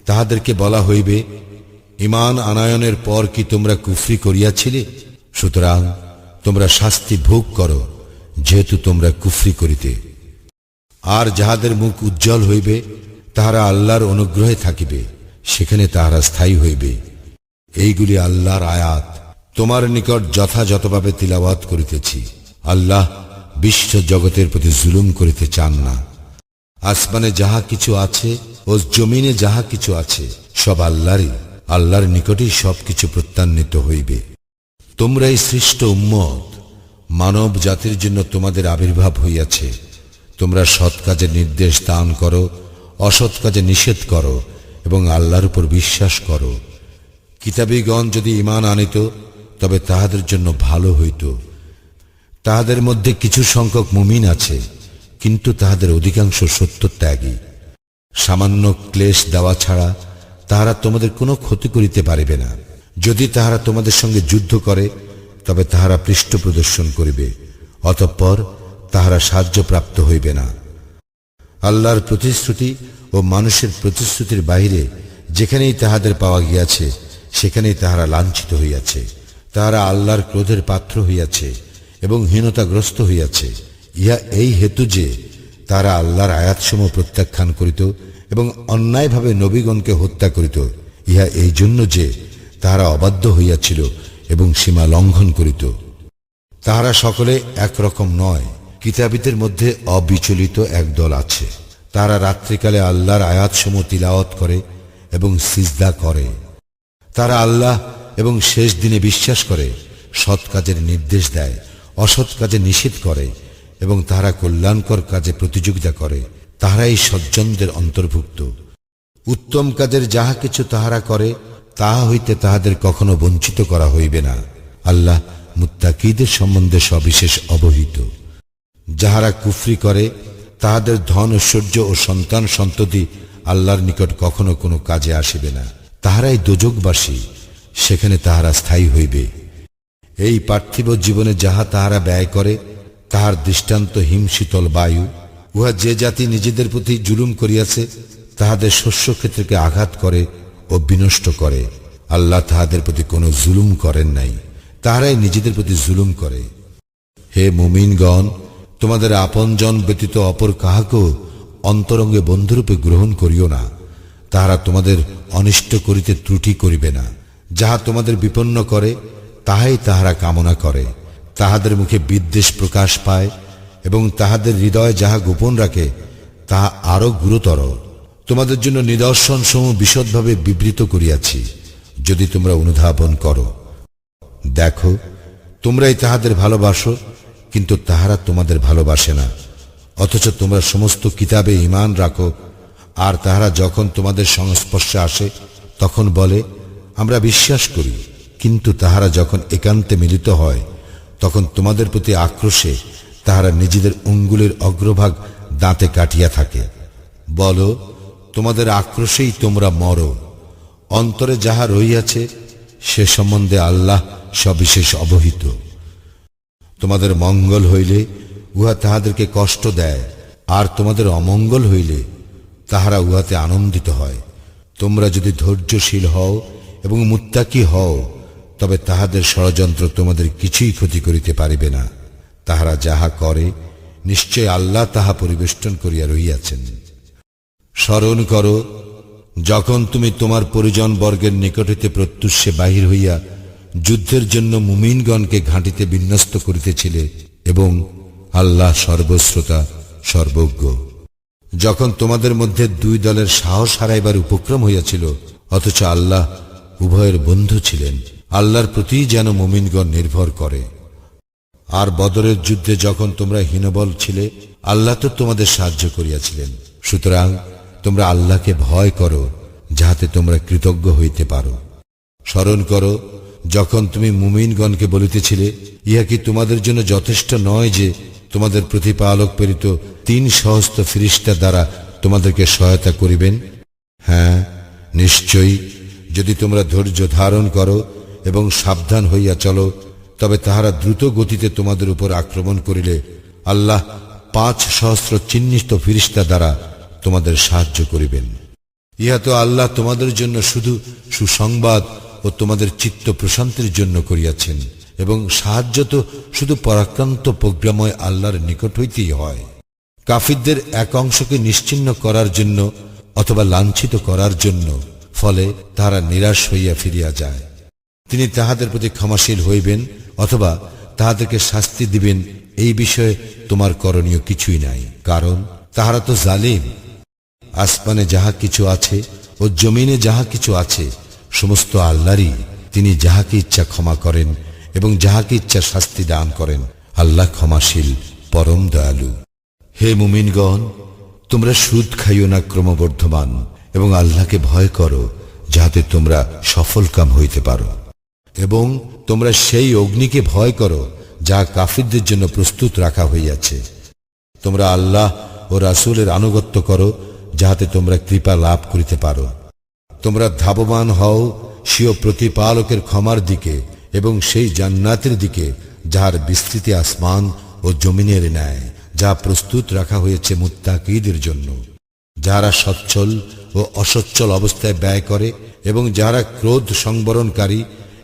তাহাদেরকে বলা হইবে, ঈমান আনয়নের পর কি তোমরা কুফরি করিয়াছিলে? সুতরাং তোমরা শাস্তি ভোগ করো, যেহেতু তোমরা কুফরি করিতে। আর যাহাদের মুখ উজ্জ্বল হইবে তাহারা আল্লাহর অনুগ্রহে থাকিবে, সেখানে তাহারা স্থায়ী হইবে। এইগুলি আল্লাহর আয়াত তোমার নিকট যথাযথভাবে তিলাওয়াত করিতেছি। আল্লাহ বিশ্ব জগতের প্রতি জুলুম করিতে চান না। আসমানে যাহা কিছু আছে ও জমিনে যাহা কিছু আছে সব আল্লাহরই। আল্লাহর নিকটেই সবকিছু প্রত্যান্বিত হইবে। তোমরাই সৃষ্ট উম্মত, মানব জাতির জন্য তোমাদের আবির্ভাব হইয়াছে। তোমরা সৎ কাজের নির্দেশ দান করো, অসৎ কাজে নিষেধ করো এবং আল্লাহর উপর বিশ্বাস করো। কিতাবীগণ যদি ঈমান আনিত তবে তাহাদের জন্য ভালো হইত। তাহাদের মধ্যে কিছু সংখ্যক মুমিন আছে, কিন্তু তাহাদের অধিকাংশ সত্যত্যাগী। সামান্য ক্লেশ দেওয়া ছাড়া তাহারা তোমাদের কোনো ক্ষতি করিতে পারিবে না। যদি তাহারা তোমাদের সঙ্গে যুদ্ধ করে তবে তাহারা পৃষ্ঠ প্রদর্শন করিবে, অতঃপর তাহারা সাহায্যপ্রাপ্ত হইবে না। আল্লাহর প্রতিশ্রুতি ও মানুষের প্রতিশ্রুতির বাহিরে যেখানেই তাহাদের পাওয়া গিয়াছে সেখানেই তাহারা লাঞ্ছিত হইয়াছে। তাহারা আল্লাহর ক্রোধের পাত্র হইয়াছে এবং হীনতাগ্রস্ত হইয়াছে। ইহা এই হেতু যে তারা আল্লাহর আয়াতসমূহ প্রত্যাখ্যান করিত এবং অন্যায়ভাবে নবীগণকে হত্যা করিত। ইহা এই জন্য যে তাহারা অবাধ্য হইয়াছিল এবং সীমা লঙ্ঘন করিত। তাহারা সকলে একরকম নয়। কিতাবীদের মধ্যে অবিচলিত একদল আছে। তারা রাত্রিকালে আল্লাহর আয়াতসমূহ তিলাওয়াত করে এবং সিজদা করে। তারা আল্লাহ এবং শেষ দিনে বিশ্বাস করে, সৎ কাজের নির্দেশ দেয়, অসৎ কাজে নিষেধ করে এবং তাহারা কল্যাণকর কাজে প্রতিযোগিতা করে। তাহারাই সজ্জনদের অন্তর্ভুক্ত। উত্তম কাজের যাহা কিছু তাহারা করে তাহা হইতে তাহাদের কখনো বঞ্চিত করা হইবে না। আল্লাহ মুত্তাকীদের সম্বন্ধে সবিশেষ অবহিত। যাহারা কুফরি করে তাহাদের ধন ঐশ্বর্য ও সন্তান সন্ততি আল্লাহর নিকট কখনো কোনো কাজে আসিবে না। তাহারাই দোজখবাসী, সেখানে তাহারা স্থায়ী হইবে। এই পার্থিব জীবনে যাহা তাহারা ব্যয় করে তাহার দৃষ্টান্ত হিমশীতল বায়ু। উহা যে জাতি নিজেদের প্রতি জুলুম করিয়াছে তাহাদের শস্যক্ষেত্রকে আঘাত করে ও বিনষ্ট করে। আল্লাহ তাহাদের প্রতি কোনো জুলুম করেন নাই, তাহারাই নিজেদের প্রতি জুলুম করে। হে মুমিনগণ, তোমাদের আপনজন ব্যতীত অপর কাহাকেও অন্তরঙ্গে বন্ধুরূপে গ্রহণ করিও না। তাহারা তোমাদের অনিষ্ট করিতে ত্রুটি করিবে না। যাহা তোমাদের বিপন্ন করে তাহাই তাহারা কামনা করে। তাহাদের মুখে বিদ্বেষ প্রকাশ পায় এবং তাহাদের হৃদয় যাহা গোপন রাখে তাহা আরো গুরুতর। তোমাদের জন্য নিদর্শন সমূহ বিশদভাবে বিবৃত করিয়াছি, যদি তোমরা অনুধাবন করো। দেখো, তোমরাই তাহাদের ভালোবাসো, কিন্তু তাহারা তোমাদের ভালোবাসে না। অথচ তোমরা সমস্ত কিতাবে ঈমান রাখো, আর তাহারা যখন তোমাদের সংস্পর্শে আসে তখন বলে, আমরা বিশ্বাস করি। কিন্তু তাহারা যখন একান্তে মিলিত হয় তখন তোমাদের প্রতি আক্রোশে তাহারা নিজেদের অঙ্গুলের অগ্রভাগ দাঁতে কাটিয়া থাকে। বলো, তোমাদের আক্রোশেই তোমরা মরো। অন্তরে যাহা রহিয়াছে সে সম্বন্ধে আল্লাহ সবিশেষ অবহিত। তোমাদের মঙ্গল হইলে উহা তাহাদেরকে কষ্ট দেয়, আর তোমাদের অমঙ্গল হইলে তাহারা উহাতে আনন্দিত হয়। তোমরা যদি ধৈর্যশীল হও এবং মুত্তাকি হও, তবে তাহাদের ষড়যন্ত্র তোমাদের কিছুই ক্ষতি করিতে পারিবে না। তাহারা যাহা করে নিশ্চয় আল্লাহ তাহা পরিবেষ্টন করিয়া রহিয়াছেন। স্মরণ করো, যখন তুমি তোমার পরিজন বর্গের নিকট হইতে প্রত্যুষে বাহির হইয়া যুদ্ধের জন্য মুমিনগণকে ঘাঁটিতে বিন্যস্ত করিতেছিলে, এবং আল্লাহ সর্বশ্রোতা সর্বজ্ঞ। যখন তোমাদের মধ্যে দুই দলের সাহস হারাইবার উপক্রম হইয়াছিল, অথচ আল্লাহ উভয়ের বন্ধু ছিলেন। আল্লাহর প্রতি যেন মুমিনগণ নির্ভর করে। আর বদরের যুদ্ধে যখন তোমরা হীনবল ছিলে, আল্লাহ তো তোমাদের সাহায্য করিয়াছিলেন। সুতরাং তোমরা আল্লাহকে ভয় করো, যাহাতে তোমরা কৃতজ্ঞ হইতে পারো। স্মরণ করো, যখন তুমি মুমিনগণকে বলিতেছিলে, ইহা কি তোমাদের জন্য যথেষ্ট নয় যে তোমাদের প্রতিপালক প্রেরিত 3 সহস্র ফিরিস্তা দ্বারা তোমাদেরকে সহায়তা করিবেন? হ্যাঁ, নিশ্চয়ই, যদি তোমরা ধৈর্য ধারণ করো এবং সাবধান হইয়া চলো, তবে তাহারা দ্রুত গতিতে তোমাদের উপর আক্রমণ করিলে আল্লাহ 5 সহস্র চিহ্নিত ফিরিস্তা দ্বারা তোমাদের সাহায্য করিবেন। ইহা তো আল্লাহ তোমাদের জন্য শুধু সুসংবাদ ও তোমাদের চিত্ত প্রশান্তির জন্য করিয়াছেন, এবং সাহায্য তো শুধু পরাক্রান্ত প্রজ্ঞাময় আল্লাহর নিকট হইতেই হয়। কাফিরদের এক অংশকে নিশ্চিহ্ন করার জন্য অথবা লাঞ্ছিত করার জন্য, ফলে তাহারা নিরাশ হইয়া ফিরিয়া যায়। তিনি তাহাদের প্রতি ক্ষমাশীল হইবেন অথবা তাহাদেরকে শাস্তি দিবেন, এই বিষয়ে তোমার করণীয় কিছুই নাই, কারণ তাহারা তো জালিম। আসমানে যাহা কিছু আছে ও জমিনে যাহা কিছু আছে সমস্ত আল্লাহরই। তিনি যাহাকে ইচ্ছা ক্ষমা করেন এবং যাহাকে ইচ্ছা শাস্তি দান করেন। আল্লাহ ক্ষমাশীল, পরম দয়ালু। হে মুমিনগণ, তোমরা সুদ খাইও না ক্রমবর্ধমান, এবং আল্লাহকে ভয় করো, যাহাতে তোমরা সফলকাম হইতে পারো। এবং তোমরা সেই অগ্নিকে ভয় করো যা কাফিরদের জন্য প্রস্তুত রাখা হইয়াছে। তোমরা আল্লাহ ও রাসূলের আনুগত্য করো, যাহাতে তোমরা কৃপা লাভ করিতে পারো। তোমরা ধাবমান হও স্বীয় প্রতিপালকের ক্ষমার দিকে এবং সেই জান্নাতের দিকে, যাহার বিস্তৃতি আসমান ও জমিনের ন্যায়, যা প্রস্তুত রাখা হয়েছে মুত্তাকীদের জন্য, যাহারা সচ্ছল ও অসচ্ছল অবস্থায় ব্যয় করে এবং যাহারা ক্রোধ সংবরণকারী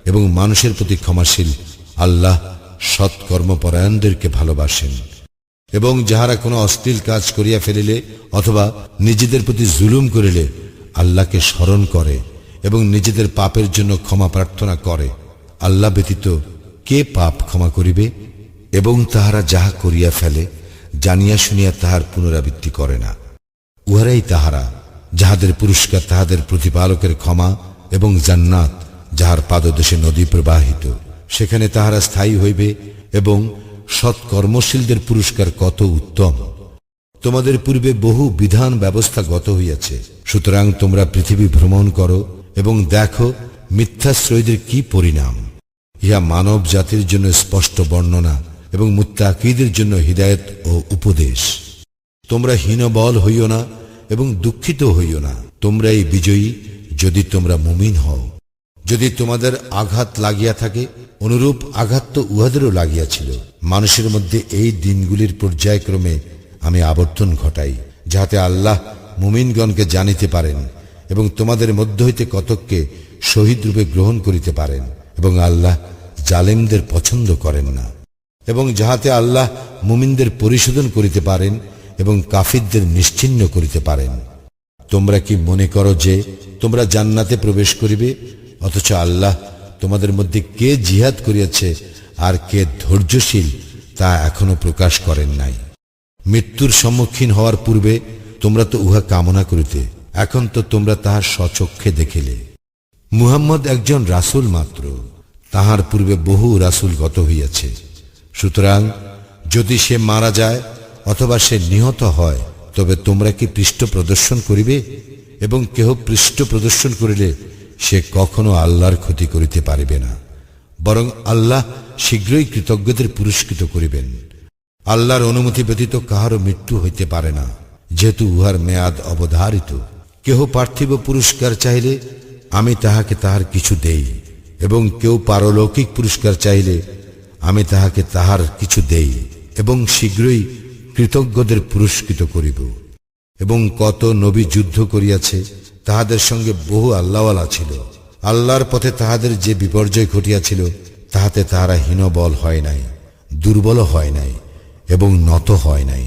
এবং মানুষের প্রতি ক্ষমাশীল। আল্লাহ সৎকর্মপরায়ণদেরকে ভালোবাসেন। এবং যাহারা কোনো অশ্লীল কাজ করিয়া ফেলিলে অথবা নিজেদের প্রতি জুলুম করিলে আল্লাহকে স্মরণ করে এবং নিজেদের পাপের জন্য ক্ষমা প্রার্থনা করে, আল্লাহ ব্যতীত কে পাপ ক্ষমা করিবে? এবং তাহারা যাহা করিয়া ফেলে জানিয়া শুনিয়া তাহার পুনরাবৃত্তি করে না, উহারাই তাহারা যাহাদের পুরস্কার তাহাদের প্রতিপালকের ক্ষমা এবং জান্নাত, যাহার পাদদেশে নদী প্রবাহিত, সেখানে তাহারা স্থায়ী হইবে। এবং সৎকর্মশীলদের পুরস্কার কত উত্তম। তোমাদের পূর্বে বহু বিধান ব্যবস্থা গত হইয়াছে, সুতরাং তোমরা পৃথিবী ভ্রমণ করো এবং দেখো মিথ্যাশ্রয়ীদের কি পরিণাম। ইহা মানব জাতির জন্য স্পষ্ট বর্ণনা এবং মুত্তাকীদের জন্য হিদায়াত ও উপদেশ। তোমরা হীনবল হইও না এবং দুঃখিত হইও না, তোমরাই বিজয়ী যদি তোমরা মুমিন হও। যদি তোমাদের আঘাত লাগিয়া থাকে, অনুরূপ আঘাত তো উহাদেরও লাগিয়াছিল। মানুষের মধ্যে এই দিনগুলির পর্যায়ক্রমে আমি আবর্তন ঘটাই, যাহাতে আল্লাহ মুমিনগণকে জানিতে পারেন এবং তোমাদের মধ্য হইতে কতককে শহীদ রূপে গ্রহণ করিতে পারেন। এবং আল্লাহ জালেমদের পছন্দ করেন না। এবং যাহাতে আল্লাহ মুমিনদের পরিশোধন করিতে পারেন এবং কাফিরদের নিশ্চিহ্ন করিতে পারেন। তোমরা কি মনে করো যে তোমরা জান্নাতে প্রবেশ করিবে, অথচ আল্লাহ তোমাদের মধ্যে কে জিহাদ করিয়াছে আর কে ধৈর্যশীল তা এখনো প্রকাশ করেন নাই। মৃত্যুর সম্মুখীন হওয়ার পূর্বে তোমরা তো উহা কামনা করিতে, এখন তো তোমরা তাহার স্বচক্ষে দেখিলে। মুহাম্মদ একজন রাসূল মাত্র, তাহার পূর্বে বহু রাসূল গত হইয়াছে। সুতরাং যদি সে মারা যায় অথবা সে নিহত হয়, তবে তোমরা কি পৃষ্ঠ প্রদর্শন করিবে? এবং কেহ পৃষ্ঠ প্রদর্শন করিলে সে কখনো আল্লাহর ক্ষতি করিতে পারিবে না, বরং আল্লাহ শীঘ্রই কৃতজ্ঞদের পুরস্কৃত করিবেন। আল্লাহর অনুমতি ব্যতীত কাহারও মৃত্যু হইতে পারে না, যেহেতু উহার মেয়াদ অবধারিত। কেহ পার্থিব পুরস্কার চাইলে আমি তাহাকে তাহার কিছু দেই, এবং কেউ পারলৌকিক পুরস্কার চাইলে আমি তাহাকে তাহার কিছু দেই, এবং শীঘ্রই কৃতজ্ঞদের পুরস্কৃত করিব। এবং কত নবী যুদ্ধ করিয়াছে, তাহাদের সঙ্গে বহু আল্লাহওয়ালা ছিল। আল্লাহর পথে তাহাদের যে বিপর্যয় ঘটিয়াছিল, তাহাতে তাহারা হীনবল হয় নাই, দুর্বল হয় নাই এবং নত হয় নাই।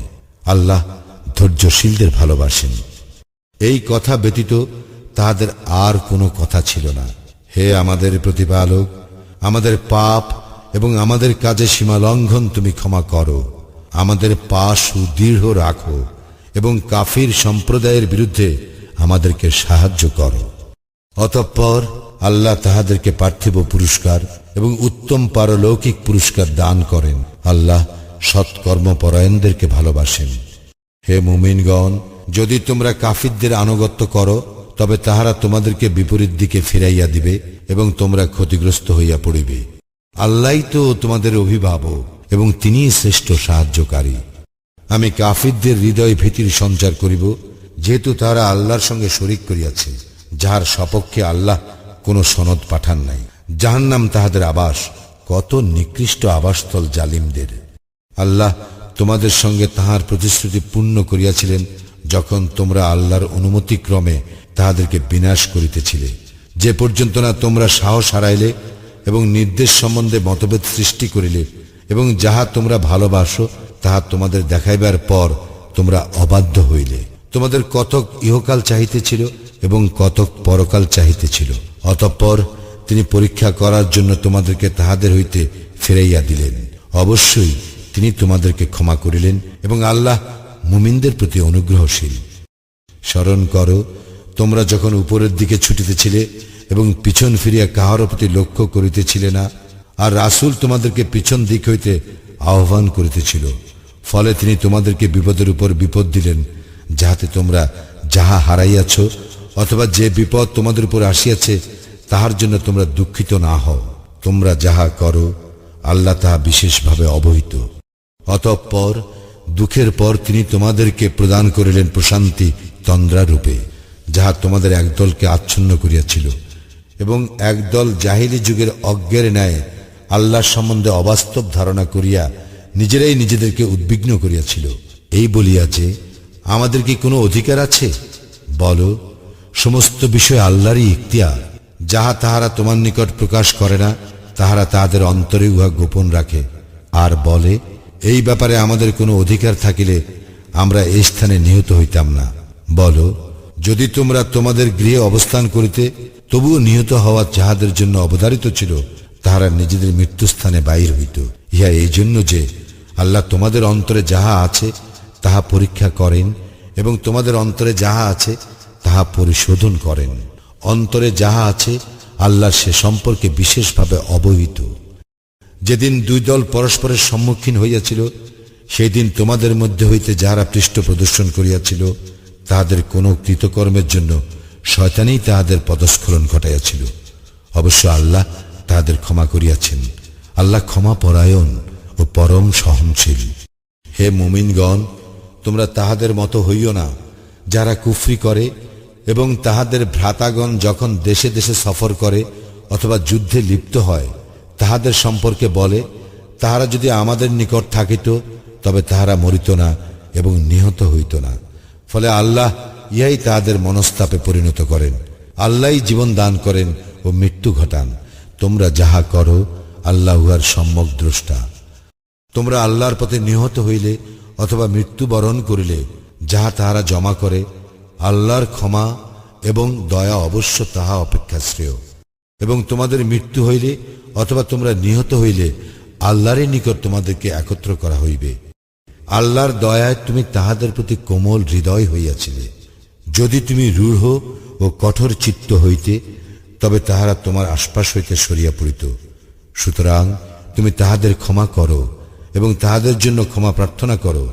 আল্লাহ ধৈর্যশীলদের ভালোবাসেন। এই কথা ব্যতীত তাহাদের আর কোনো কথা ছিল না। হে আমাদের প্রতিপালক, আমাদের পাপ এবং আমাদের কাজে সীমা লঙ্ঘন তুমি ক্ষমা করো, আমাদের পা সুদৃঢ় রাখো এবং কাফির সম্প্রদায়ের বিরুদ্ধে আমাদেরকে সাহায্য করো। অতঃপর আল্লাহ তাহাদেরকে পার্থিব পুরস্কার এবং উত্তম পারলৌকিক পুরস্কার দান করেন। আল্লাহ সৎকর্মপরায়ণদেরকে ভালোবাসেন। হে মুমিনগণ, যদি তোমরা কাফিরদের আনুগত্য করো, তবে তাহারা তোমাদেরকে বিপরীত দিকে ফিরাইয়া দিবে এবং তোমরা ক্ষতিগ্রস্ত হইয়া পড়িবে। আল্লাহই তো তোমাদের অভিভাবক এবং তিনিই শ্রেষ্ঠ সাহায্যকারী। আমি কাফিরদের হৃদয় ভীতির সঞ্চার করিব, যেহেতু তারা আল্লাহর সঙ্গে শরীক করিয়াছে, যাহার সপক্ষে আল্লাহ কোনো সনদ পাঠান নাই। জাহান্নাম তাহাদের আবাস, কত নিকৃষ্ট আবাসস্থল জালিমদের। আল্লাহ তোমাদের সঙ্গে তাহার প্রতিশ্রুতি পূর্ণ করিয়াছিলেন, যখন তোমরা আল্লাহর অনুমতিক্রমে তাহাদেরকে বিনাশ করিতেছিলে, যে পর্যন্ত না তোমরা সাহস হারাইলে এবং নির্দেশ সম্বন্ধে মতভেদ সৃষ্টি করিলে, এবং যাহা তোমরা ভালোবাসো তাহা তোমাদের দেখাইবার পর তোমরা অবাধ্য হইলে। তোমাদের কতক ইহকাল চাহিতেছিল এবং কতক পরকাল চাহিতেছিল। অতঃপর তিনি পরীক্ষা করার জন্য তোমাদেরকে তাহাদের হইতে ফিরাইয়া দিলেন। অবশ্যই তিনি তোমাদেরকে ক্ষমা করিলেন এবং আল্লাহ মুমিনদের প্রতি অনুগ্রহশীল। স্মরণ করো, তোমরা যখন উপরের দিকে ছুটিতেছিলে এবং পিছন ফিরিয়া কাহারও প্রতি লক্ষ্য করিতেছিলে না, আর রাসূল তোমাদেরকে পিছন দিক হইতে আহ্বান করিতেছিল, ফলে তিনি তোমাদেরকে বিপদের উপর বিপদ দিলেন, যাহাতে তোমরা যাহা হারাইয়াছ অথবা যে বিপদ তোমাদের উপর আসিয়াছে তাহার জন্য তোমরা দুঃখিত না হও। তোমরা যাহা করো আল্লাহ তাহা বিশেষভাবে অবহিত। অতঃপর দুঃখের পর তিনি তোমাদেরকে প্রদান করিলেন প্রশান্তি তন্দ্রা রূপে, যাহা তোমাদের একদলকে আচ্ছন্ন করিয়াছিল, এবং একদল জাহিলি যুগের অজ্ঞের ন্যায় আল্লাহর সম্বন্ধে অবাস্তব ধারণা করিয়া নিজেরাই নিজেদেরকে উদ্বিগ্ন করিয়াছিল। এই বলিয়া যে আমাদের কি কোনো অধিকার আছে? বলো, সমস্ত বিষয় আল্লাহরই ইখতিয়ার। যাহা তাহারা তোমার নিকট প্রকাশ করে না, তাহারা তাহাদের অন্তরে উহা গোপন রাখে, আর বলে, এই ব্যাপারে আমাদের কোনো অধিকার থাকিলে আমরা এই স্থানে নিহত হইতাম না। বলো, যদি তোমরা তোমাদের গৃহে অবস্থান করিতে, তবুও নিহত হওয়া যাহাদের জন্য অবধারিত ছিল, তাহারা নিজেদের মৃত্যুস্থানে বাহির হইত। ইহা এই জন্য যে আল্লাহ তোমাদের অন্তরে যাহা আছে তাহা পরীক্ষা করেন এবং তোমাদের অন্তরে যাহা আছে তাহা পরিশোধন করেন। অন্তরে যাহা আছে আল্লাহ সে সম্পর্কে বিশেষভাবে অবহিত। যেদিন দুই দল পরস্পরের সম্মুখীন হইয়াছিল, সেই দিন তোমাদের মধ্যে হইতে যাহারা পৃষ্ঠ প্রদর্শন করিয়াছিল, তাহাদের কোনো কৃতকর্মের জন্য শয়তানই তাহাদের পদস্খলন ঘটাইয়াছিল। অবশ্য আল্লাহ তাহাদের ক্ষমা করিয়াছেন। আল্লাহ ক্ষমা পরায়ণ ও পরম সহনশীল। হে মুমিনগণ, তোমরা তাহাদের মতো হইও না যারা কুফরি করে এবং তাহাদের ভ্রাতাগণ যখন দেশে দেশে সফর করে অথবা যুদ্ধে লিপ্ত হয়, তাহাদের সম্পর্কে বলে, তাহারা যদি আমাদের নিকট থাকিত তবে তাহারা মরিত না এবং নিহত হইত না। ফলে আল্লাহ ইহাই তাহাদের মনস্তাপে পরিণত করেন। আল্লাহই জীবন দান করেন ও মৃত্যু ঘটান। তোমরা যাহা করো আল্লাহ উহার সম্যক দ্রষ্টা। তোমরা আল্লাহর পথে নিহত হইলে অথবা মৃত্যুবরণ করিলে যাহা তাহারা জমা করে, আল্লাহর ক্ষমা এবং দয়া অবশ্য তাহা অপেক্ষা শ্রেয়। এবং তোমাদের মৃত্যু হইলে অথবা তোমরা নিহত হইলে আল্লাহরই নিকট তোমাদেরকে একত্র করা হইবে। আল্লাহর দয়ায় তুমি তাহাদের প্রতি কোমল হৃদয় হইয়াছিলে, যদি তুমি রূঢ় ও কঠোর চিত্ত হইতে, তবে তাহারা তোমার আশপাশ হইতে সরিয়া পড়িত। সুতরাং তুমি তাহাদের ক্ষমা করো এবং তাহাদের জন্য ক্ষমা প্রার্থনা করো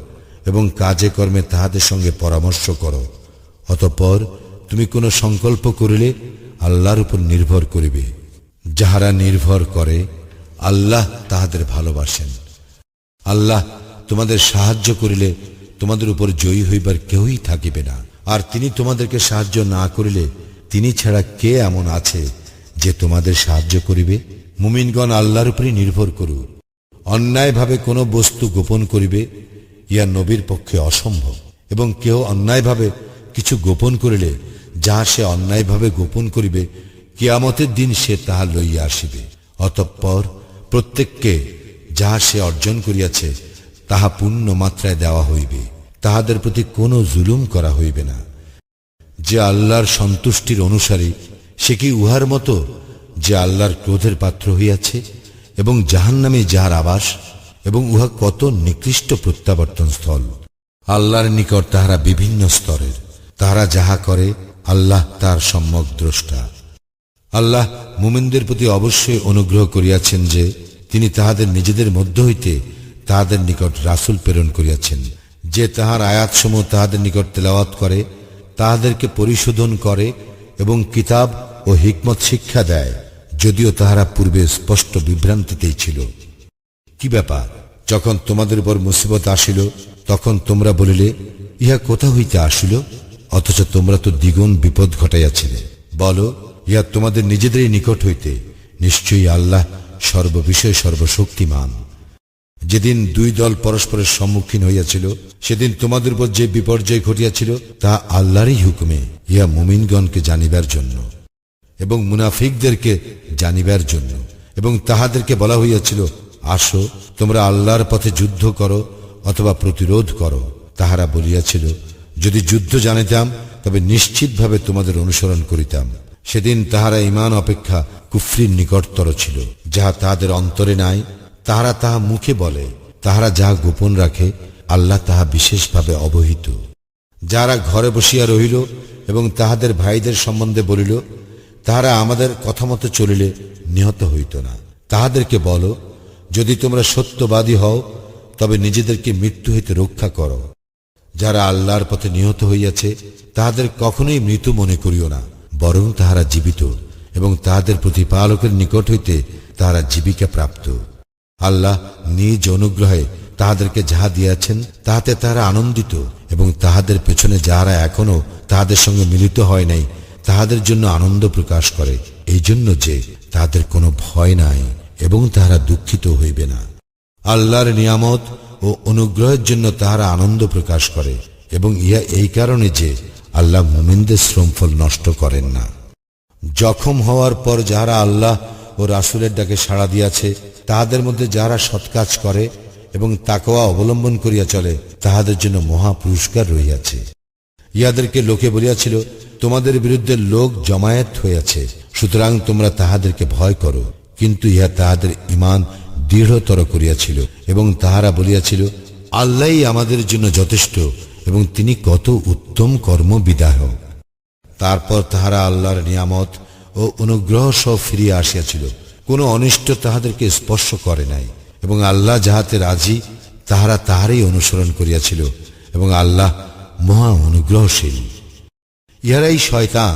এবং কাজে কর্মে তাহাদের সঙ্গে পরামর্শ করো। অতঃপর তুমি কোনো সংকল্প করিলে আল্লাহর উপর নির্ভর করিবে। যাহারা নির্ভর করে আল্লাহ তাহাদের ভালোবাসেন। আল্লাহ তোমাদের সাহায্য করিলে তোমাদের উপর জয়ী হইবার কেউই থাকিবে না, আর তিনি তোমাদেরকে সাহায্য না করিলে তিনি ছাড়া কে এমন আছে যে তোমাদের সাহায্য করিবে? মুমিনগণ আল্লাহর উপরই নির্ভর করুক। অন্যায়ভাবে কোনো বস্তু গোপন করিবে ইয়া নবীর পক্ষে অসম্ভব, এবং কেউ অন্যায়ভাবে কিছু গোপন করিলে যাহা সে অন্যায়ভাবে গোপন করিবে, কিয়ামতের দিন সে তাহা লইয়া আসিবে। অতঃপর প্রত্যেককে যাহা সে অর্জন করিয়াছে তাহা পূর্ণ মাত্রায় দেওয়া হইবে, তাহাদের প্রতি কোনো জুলুম করা হইবে না। যে আল্লাহর সন্তুষ্টির অনুসারী, সে কি উহার মতো যে আল্লাহর ক্রোধের পাত্র হইয়াছে? এবং জাহান্নামে যাহার আবাস, এবং উহা কত নিকৃষ্ট প্রত্যাবর্তন স্থল। আল্লাহর নিকট তাহারা বিভিন্ন স্তরের, তাহারা যাহা করে আল্লাহ তার সম্যক দ্রষ্টা। আল্লাহ মুমিনদের প্রতি অবশ্যই অনুগ্রহ করিয়াছেন যে তিনি তাহাদের নিজেদের মধ্য হইতে তাহাদের নিকট রাসূল প্রেরণ করিয়াছেন, যে তাহার আয়াতসমূহ তাহাদের নিকট তেলাওয়াত করে, তাহাদেরকে পরিশোধন করে এবং কিতাব ও হিকমত শিক্ষা দেয়, যদিও তাহারা পূর্বে স্পষ্ট বিভ্রান্তিতেই ছিল। কি ব্যাপার, যখন তোমাদের উপর মুসিবত আসিল তখন তোমরা বলিলে, ইহা কোথা হইতে আসিল? অথচ তোমরা তো দ্বিগুণ বিপদ ঘটাইয়াছিলে। বলো, ইহা তোমাদের নিজেদেরই নিকট হইতে। নিশ্চয়ই আল্লাহ সর্ববিষয়ে সর্বশক্তিমান। যেদিন দুই দল পরস্পরের সম্মুখীন হইয়াছিল, সেদিন তোমাদের উপর যে বিপর্যয় ঘটিয়াছিল তা আল্লাহরই হুকুমে, ইহা মুমিনগণকে জানিবার জন্য এবং মুনাফিকদেরকে জানিবার জন্য। এবং তাহাদেরকে বলা হইয়াছিল, আসো তোমরা আল্লাহর পথে যুদ্ধ করো অথবা প্রতিরোধ করো। তাহারা বলিয়াছিল, যদি যুদ্ধ জানিতাম তবে নিশ্চিতভাবে তোমাদের অনুসরণ করিতাম। সেদিন তাহারা ঈমান অপেক্ষা কুফরির নিকটতর ছিল। যাহা তাহাদের অন্তরে নাই তাহারা তাহা মুখে বলে, তাহারা যাহা গোপন রাখে আল্লাহ তাহা বিশেষভাবে অবহিত। যারা ঘরে বসিয়া রহিল এবং তাহাদের ভাইদের সম্বন্ধে বলিল, তাহারা আমাদের কথা মতো চলিলে নিহত হইত না। তাহাদেরকে বলো, যদি তোমরা সত্যবাদী হও তবে নিজেদেরকে মৃত্যু হইতে রক্ষা করো। যারা আল্লাহর পথে নিহত হইয়াছে তাহাদের কখনোই মৃত মনে করিও না, বরং তাহারা জীবিত এবং তাহাদের প্রতিপালকের নিকট হইতে তাহারা জীবিকা প্রাপ্ত। আল্লাহ নিজ অনুগ্রহে তাহাদেরকে যাহা দিয়াছেন তাহাতে তাহারা আনন্দিত, এবং তাহাদের পেছনে যাহারা এখনো তাহাদের সঙ্গে মিলিত হয় নাই তাহাদের জন্য আনন্দ প্রকাশ করে, এই জন্য যে তাহাদের কোনো ভয় নাই এবং তাহারা দুঃখিত হইবে না। আল্লাহর নিয়ামত ও অনুগ্রহের জন্য তাহারা আনন্দ প্রকাশ করে, এবং ইহা এই কারণে যে আল্লাহ মুমিনদের শ্রমফল নষ্ট করেন না। জখম হওয়ার পর যাহারা আল্লাহ ও রাসূলের ডাকে সাড়া দিয়াছে, তাহাদের মধ্যে যাহারা সৎকাজ করে এবং তাকওয়া অবলম্বন করিয়া চলে, তাহাদের জন্য মহা পুরস্কার রহিয়াছে। ইহাদেরকে লোকে বলিয়াছিল, তোমাদের বিরুদ্ধে লোক জমায়েত হইয়াছে, সুতরাং তোমরা তাহাদেরকে ভয় করো। কিন্তু ইহা তাহাদের ঈমান দৃঢ়তর করিয়াছিল, এবং তাহারা বলিয়াছিল, আল্লাহই আমাদের জন্য যথেষ্ট এবং তিনি কত উত্তম কর্মবিধায়ক। তারপর তাহারা আল্লাহর নিয়ামত ও অনুগ্রহ সহ ফিরিয়া আসিয়াছিল, কোনো অনিষ্ট তাহাদেরকে স্পর্শ করে নাই, এবং আল্লাহ যাহাতে রাজি তাহারা তাহারই অনুসরণ করিয়াছিল, এবং আল্লাহ মহা অনুগ্রহশীল। ইহারাই শয়তান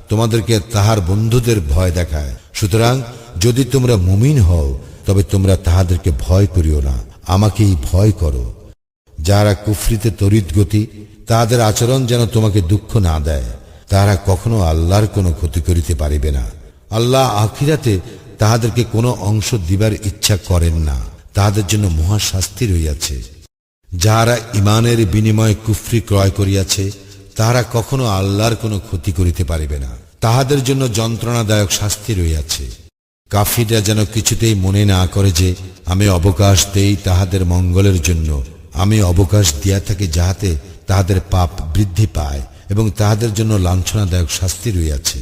তোমাদেরকে তাহার বন্ধুদের ভয় দেখায়। সুতরাং যদি তোমরা মুমিন হও তবে তোমরা তাহাদেরকে ভয় করিও না, আমাকেই ভয় করো। যারা কুফরিতে তড়িৎ গতি, তাহাদের আচরণ যেন তোমাকে দুঃখ না দেয়। তাহারা কখনো আল্লাহর কোনো ক্ষতি করিতে পারিবে না। আল্লাহ আখিরাতে তাহাদেরকে কোনো অংশ দিবার ইচ্ছা করেন না, তাহাদের জন্য মহা শাস্তি রইয়াছে। যাহারা ঈমানের বিনিময়ে কুফরি ক্রয় করিয়াছে, তাহারা কখনো আল্লাহর কোনো ক্ষতি করিতে পারিবে না, তাহাদের জন্য যন্ত্রণাদায়ক শাস্তি রইয়াছে। কাফিররা যেন কিছুতেই মনে না করে যে আমি অবকাশ দেই তাহাদের মঙ্গলের জন্য, আমি অবকাশ দিয়া থাকি যাহাতে তাহাদের পাপ বৃদ্ধি পায়, এবং তাহাদের জন্য লাঞ্ছনাদায়ক শাস্তি রইয়াছে।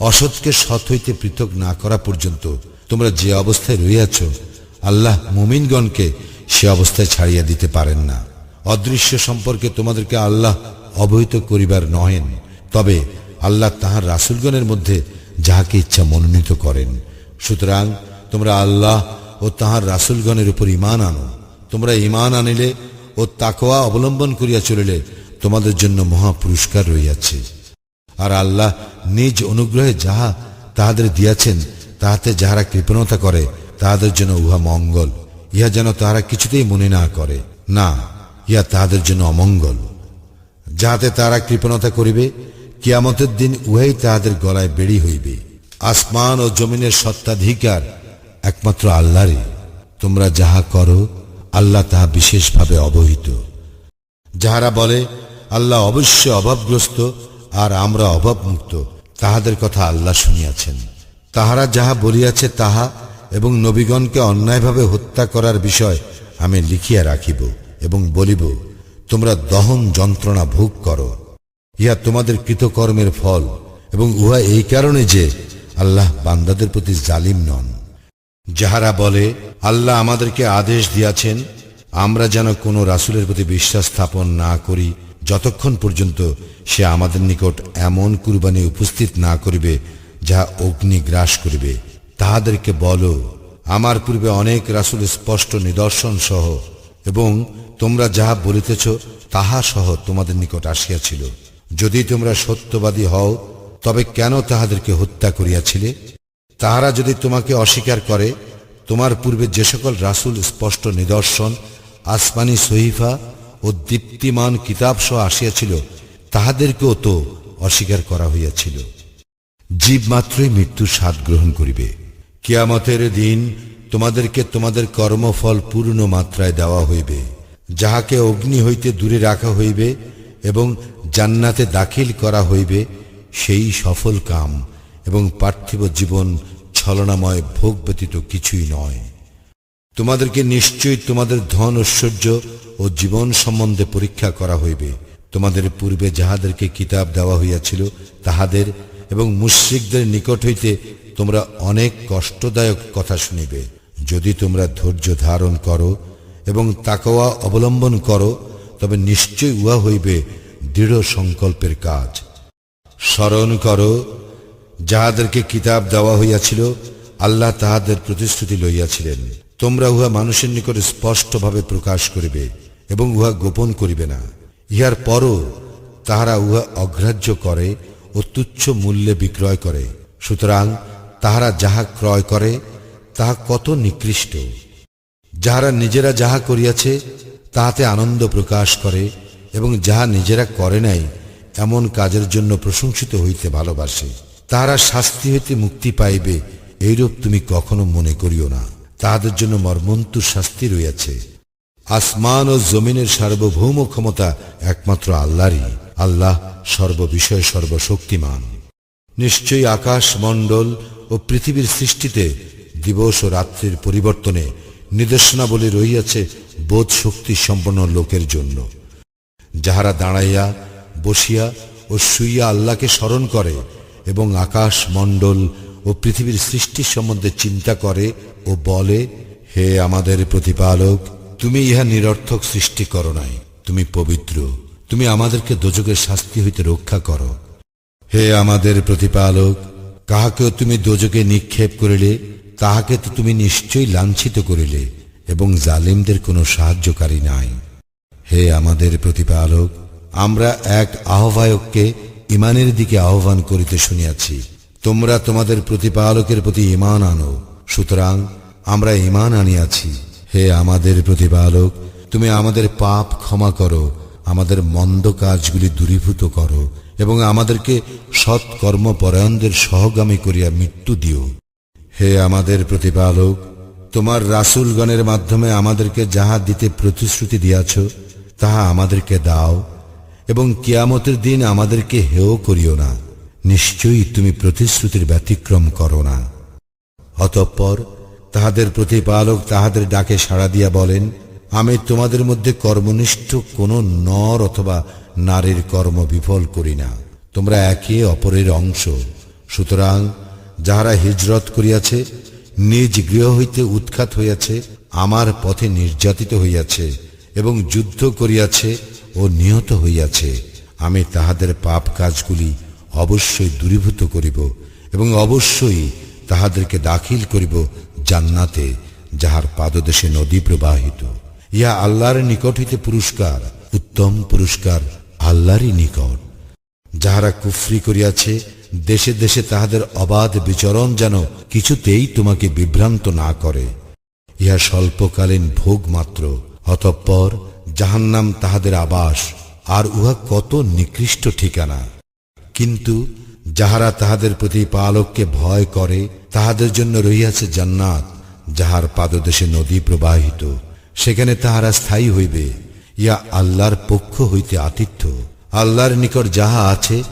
অসৎকে সৎ হইতে পৃথক না করা পর্যন্ত তোমরা যে অবস্থায় রইয়াছ, আল্লাহ মুমিনগণকে সে অবস্থায় ছাড়িয়া দিতে পারেন না। অদৃশ্য সম্পর্কে তোমাদেরকে আল্লাহ অবহিত করিবার নহেন, তবে আল্লাহ তাহার রাসূলগণের মধ্যে যাহাকে ইচ্ছা মনোনীত করেন। সুতরাং তোমরা আল্লাহ ও তাহার রাসূলগণের উপর ঈমান আনো। তোমরা ঈমান আনিলে ও তাকওয়া অবলম্বন করিয়া চলিলে তোমাদের জন্য মহা পুরস্কার রইয়াছে। আর আল্লাহ নিজ অনুগ্রহে যাহা তাহাদের দিয়াছেন তাহাতে যাহারা কৃপণতা করে তাহাদের জন্য উহা মঙ্গল। ইহা যেন তাহারা কিছুতেই মনে না করে, না, ইহা তাহাদের জন্য অমঙ্গল। যাহাতে তাহারা কৃপণতা করিবে, কিয়ামতের দিন উহাই তাহাদের গলায় বেড়ি হইবে। আসমান ও জমিনের সত্ত্বাধিকার একমাত্র আল্লাহরই। তোমরা যাহা করো আল্লাহ তাহা বিশেষভাবে অবহিত। যাহারা বলে আল্লাহ অবশ্যই অভাবগ্রস্ত আর আমরা অভাবমুক্ত, তাহাদের কথা আল্লাহ শুনিয়াছেন। তাহারা যাহা বলিয়াছে তাহা এবং নবীগণকে অন্যায়ভাবে হত্যা করার বিষয় আমি লিখিয়া রাখিব এবং বলিব, তোমরা দহন যন্ত্রণা ভোগ করো, ইহা তোমাদের কৃতকর্মের ফল। এবং উহা এই কারণে যে আল্লাহ বান্দাদের প্রতি জালিম নন। যাহারা বলে আল্লাহ আমাদেরকে আদেশ দিয়াছেন আমরা যেন কোনো রাসূলের প্রতি বিশ্বাস স্থাপন না করি যতক্ষণ পর্যন্ত সে আমাদের নিকট এমন কুরবানি উপস্থিত না করিবে যাহা অগ্নি গ্রাস করিবে, তাহাদেরকে বলো, আমার পূর্বে অনেক রাসূল স্পষ্ট নিদর্শন সহ এবং তোমরা যাহা বলিতেছ তাহা সহ তোমাদের নিকট আসিয়াছিল। যদি তোমরা সত্যবাদী হও তবে কেন তাহাদেরকে হত্যা করিয়াছিলে? তাহারা যদি তোমাকে অস্বীকার করে, তোমার পূর্বে যে সকল রাসূল স্পষ্ট নিদর্শন, আসমানি সহিফা ও দীপ্তিমান কিতাব সহ আসিয়াছিল তাহাদেরকেও তো অস্বীকার করা হইয়াছিল। জীব মাত্রই মৃত্যুর স্বাদ গ্রহণ করিবে। কিয়ামতের দিন তোমাদেরকে তোমাদের কর্মফল পূর্ণ মাত্রায় দেওয়া হইবে। যাহাকে অগ্নি হইতে দূরে রাখা হইবে এবং জান্নাতে দাখিল করা হইবে, সেই সফল কাম এবং পার্থিব জীবন ছলনাময় ভোগ ব্যতীত কিছুই নয়। তোমাদেরকে নিশ্চয়ই তোমাদের ধন ঐশ্বর্য ও জীবন সম্বন্ধে পরীক্ষা করা হইবে। তোমাদের পূর্বে যাহাদেরকে কিতাব দেওয়া হইয়াছিল তাহাদের এবং মুশরিকদের নিকট হইতে তোমরা অনেক কষ্টদায়ক কথা শুনিবে। যদি তোমরা ধৈর্য ধারণ করো এবং তাকওয়া অবলম্বন করো তবে নিশ্চয়ই উহা হইবে দৃঢ় সংকল্পের কাজ। স্মরণ করো, যাহাদেরকে কিতাব দেওয়া হইয়াছিল আল্লাহ তাহাদের প্রতিশ্রুতি লইয়াছিলেন, তোমরা উহা মানুষের নিকট স্পষ্টভাবে প্রকাশ করিবে এবং উহা গোপন করিবে না। ইহার পরও তাহারা উহা অগ্রাহ্য করে ও তুচ্ছ মূল্যে বিক্রয় করে। সুতরাং তাহারা যাহা ক্রয় করে তাহা কত নিকৃষ্ট। যাহারা নিজেরা যাহা করিয়াছে তাহাতে আনন্দ প্রকাশ করে এবং যাহা নিজেরা করে নাই এমন কাজের জন্য প্রশংসিত হইতে ভালোবাসে, তাহারা শাস্তি হইতে মুক্তি পাইবে এইরূপ তুমি কখনো মনে করিও না। তাহাদের জন্য মর্মন্তুর শাস্তি রইয়াছে। আসমান ও জমিনের সার্বভৌম ক্ষমতা একমাত্র আল্লাহরই। আল্লাহ সর্ববিষয়ে সর্বশক্তিমান। নিশ্চয়ই আকাশ মণ্ডল ও পৃথিবীর সৃষ্টিতে দিবস ও রাত্রির পরিবর্তনে নিদর্শনাবলী রহিয়াছে বোধ শক্তি সম্পন্ন লোকের জন্য, যাহারা দাঁড়াইয়া বসিয়া ও শুইয়া আল্লাহকে স্মরণ করে এবং আকাশ মণ্ডল ও পৃথিবীর সৃষ্টি সম্বন্ধে চিন্তা করে ও বলে, হে আমাদের প্রতিপালক, তুমি ইহা নিরর্থক সৃষ্টি করো নাই, তুমি পবিত্র, তুমি আমাদেরকে দোজখের শাস্তি হইতে রক্ষা করো। হে আমাদের প্রতিপালক, কাহাকেও তুমি দোজখে নিক্ষেপ করিলে তাহাকে তো তুমি নিশ্চয়ই লাঞ্ছিত করিলে এবং জালিমদের কোনো সাহায্যকারী নাই। হে আমাদের প্রতিপালক, আমরা এক আহ্বায়ককে ঈমানের দিকে আহ্বান করিতে শুনিয়াছি, তোমরা তোমাদের প্রতিপালকের প্রতি ঈমান আনো। সুতরাং আমরা ঈমান আনিয়াছি। হে আমাদের প্রতিপালক, তুমি আমাদের পাপ ক্ষমা করো, আমাদের মন্দ কাজগুলি দূরীভূত করো এবং আমাদেরকে সৎ কর্মপরায়ণদের সহগামী করিয়া মৃত্যু দিও। হে আমাদের প্রতিপালক, তোমার রাসূলগণের মাধ্যমে আমাদেরকে যাহা দিতে প্রতিশ্রুতি দিয়াছ তাহা আমাদেরকে দাও এবং কিয়ামতের দিন আমাদেরকে হেয় করিও না। নিশ্চয়ই তুমি প্রতিশ্রুতির ব্যতিক্রম করো না। অতঃপর তাহাদের প্রতিপালক তাহাদের ডাকে সাড়া দিয়া বলেন, আমি তোমাদের মধ্যে কর্মনিষ্ঠ কোন নর অথবা নারীর কর্ম বিফল করি না, তোমরা একে অপরের অংশ। সুতরাং যাহারা হিজরত করিয়াছে, নিজ গৃহ হইতে উৎখাত হইয়াছে, আমার পথে নির্যাতিত হইয়াছে এবং যুদ্ধ করিয়াছে ও নিহত হইয়াছে, আমি তাহাদের পাপ কাজগুলি অবশ্যই দূরীভূত করিব এবং অবশ্যই তাহাদেরকে দাখিল করিব জান্নাতে, যাহার পাদদেশে নদী প্রবাহিত। ইহা আল্লাহর নিকট হইতে পুরস্কার, উত্তম পুরস্কার আল্লাহরই নিকট। যাহারা কুফরি করিয়াছে, দেশে দেশে তাহাদের অবাধ বিচরণ যেন কিছুতেই তোমাকে বিভ্রান্ত না করে। ইহা স্বল্পকালীন ভোগ মাত্র, অতঃপর জাহান্নাম তাহাদের আবাস, আর উহা কত নিকৃষ্ট ঠিকানা। কিন্তু যাহারা তাহাদের প্রতিপালককে ভয় করে, তাহাদের জন্য রহিয়াছে জান্নাত, যাহার পাদদেশে নদী প্রবাহিত, সেখানে তাহারা স্থায়ী হইবে। ইয়া আল্লাহর পক্ষ হইতে আতিথ্য। আল্লাহর নিকট যাহা আছে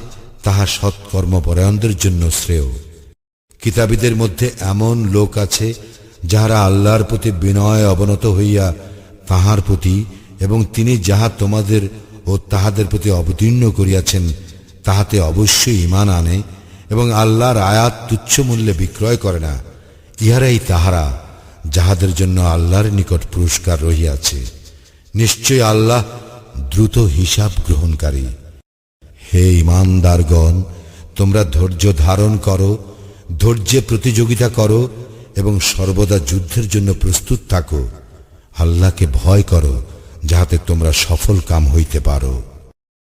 তাহা সৎকর্মপরায়ণদের জন্য শ্রেয়। কিতাবীদের মধ্যে এমন লোক আছে যাহারা আল্লাহর প্রতি বিনয় অবনত হইয়া তাহার প্রতি এবং তিনি যাহা তোমাদের ও তাহাদের প্রতি অবতীর্ণ করিয়াছেন তাহাতে অবশ্যই ঈমান আনে এবং আল্লাহর আয়াত তুচ্ছ মূল্যে বিক্রয় করে না। ইহারাই তাহারা যাহাদের জন্য আল্লাহর নিকট পুরস্কার রহিয়াছে। নিশ্চয় আল্লাহ দ্রুত হিসাব গ্রহণকারী। হে ঈমানদারগণ, তোমরা ধৈর্য ধারণ করো, ধৈর্যে প্রতিযোগিতা করো এবং সর্বদা যুদ্ধের জন্য প্রস্তুত থাকো। আল্লাহকে ভয় করো, যাহাতে তোমরা সফল কাম হইতে পারো।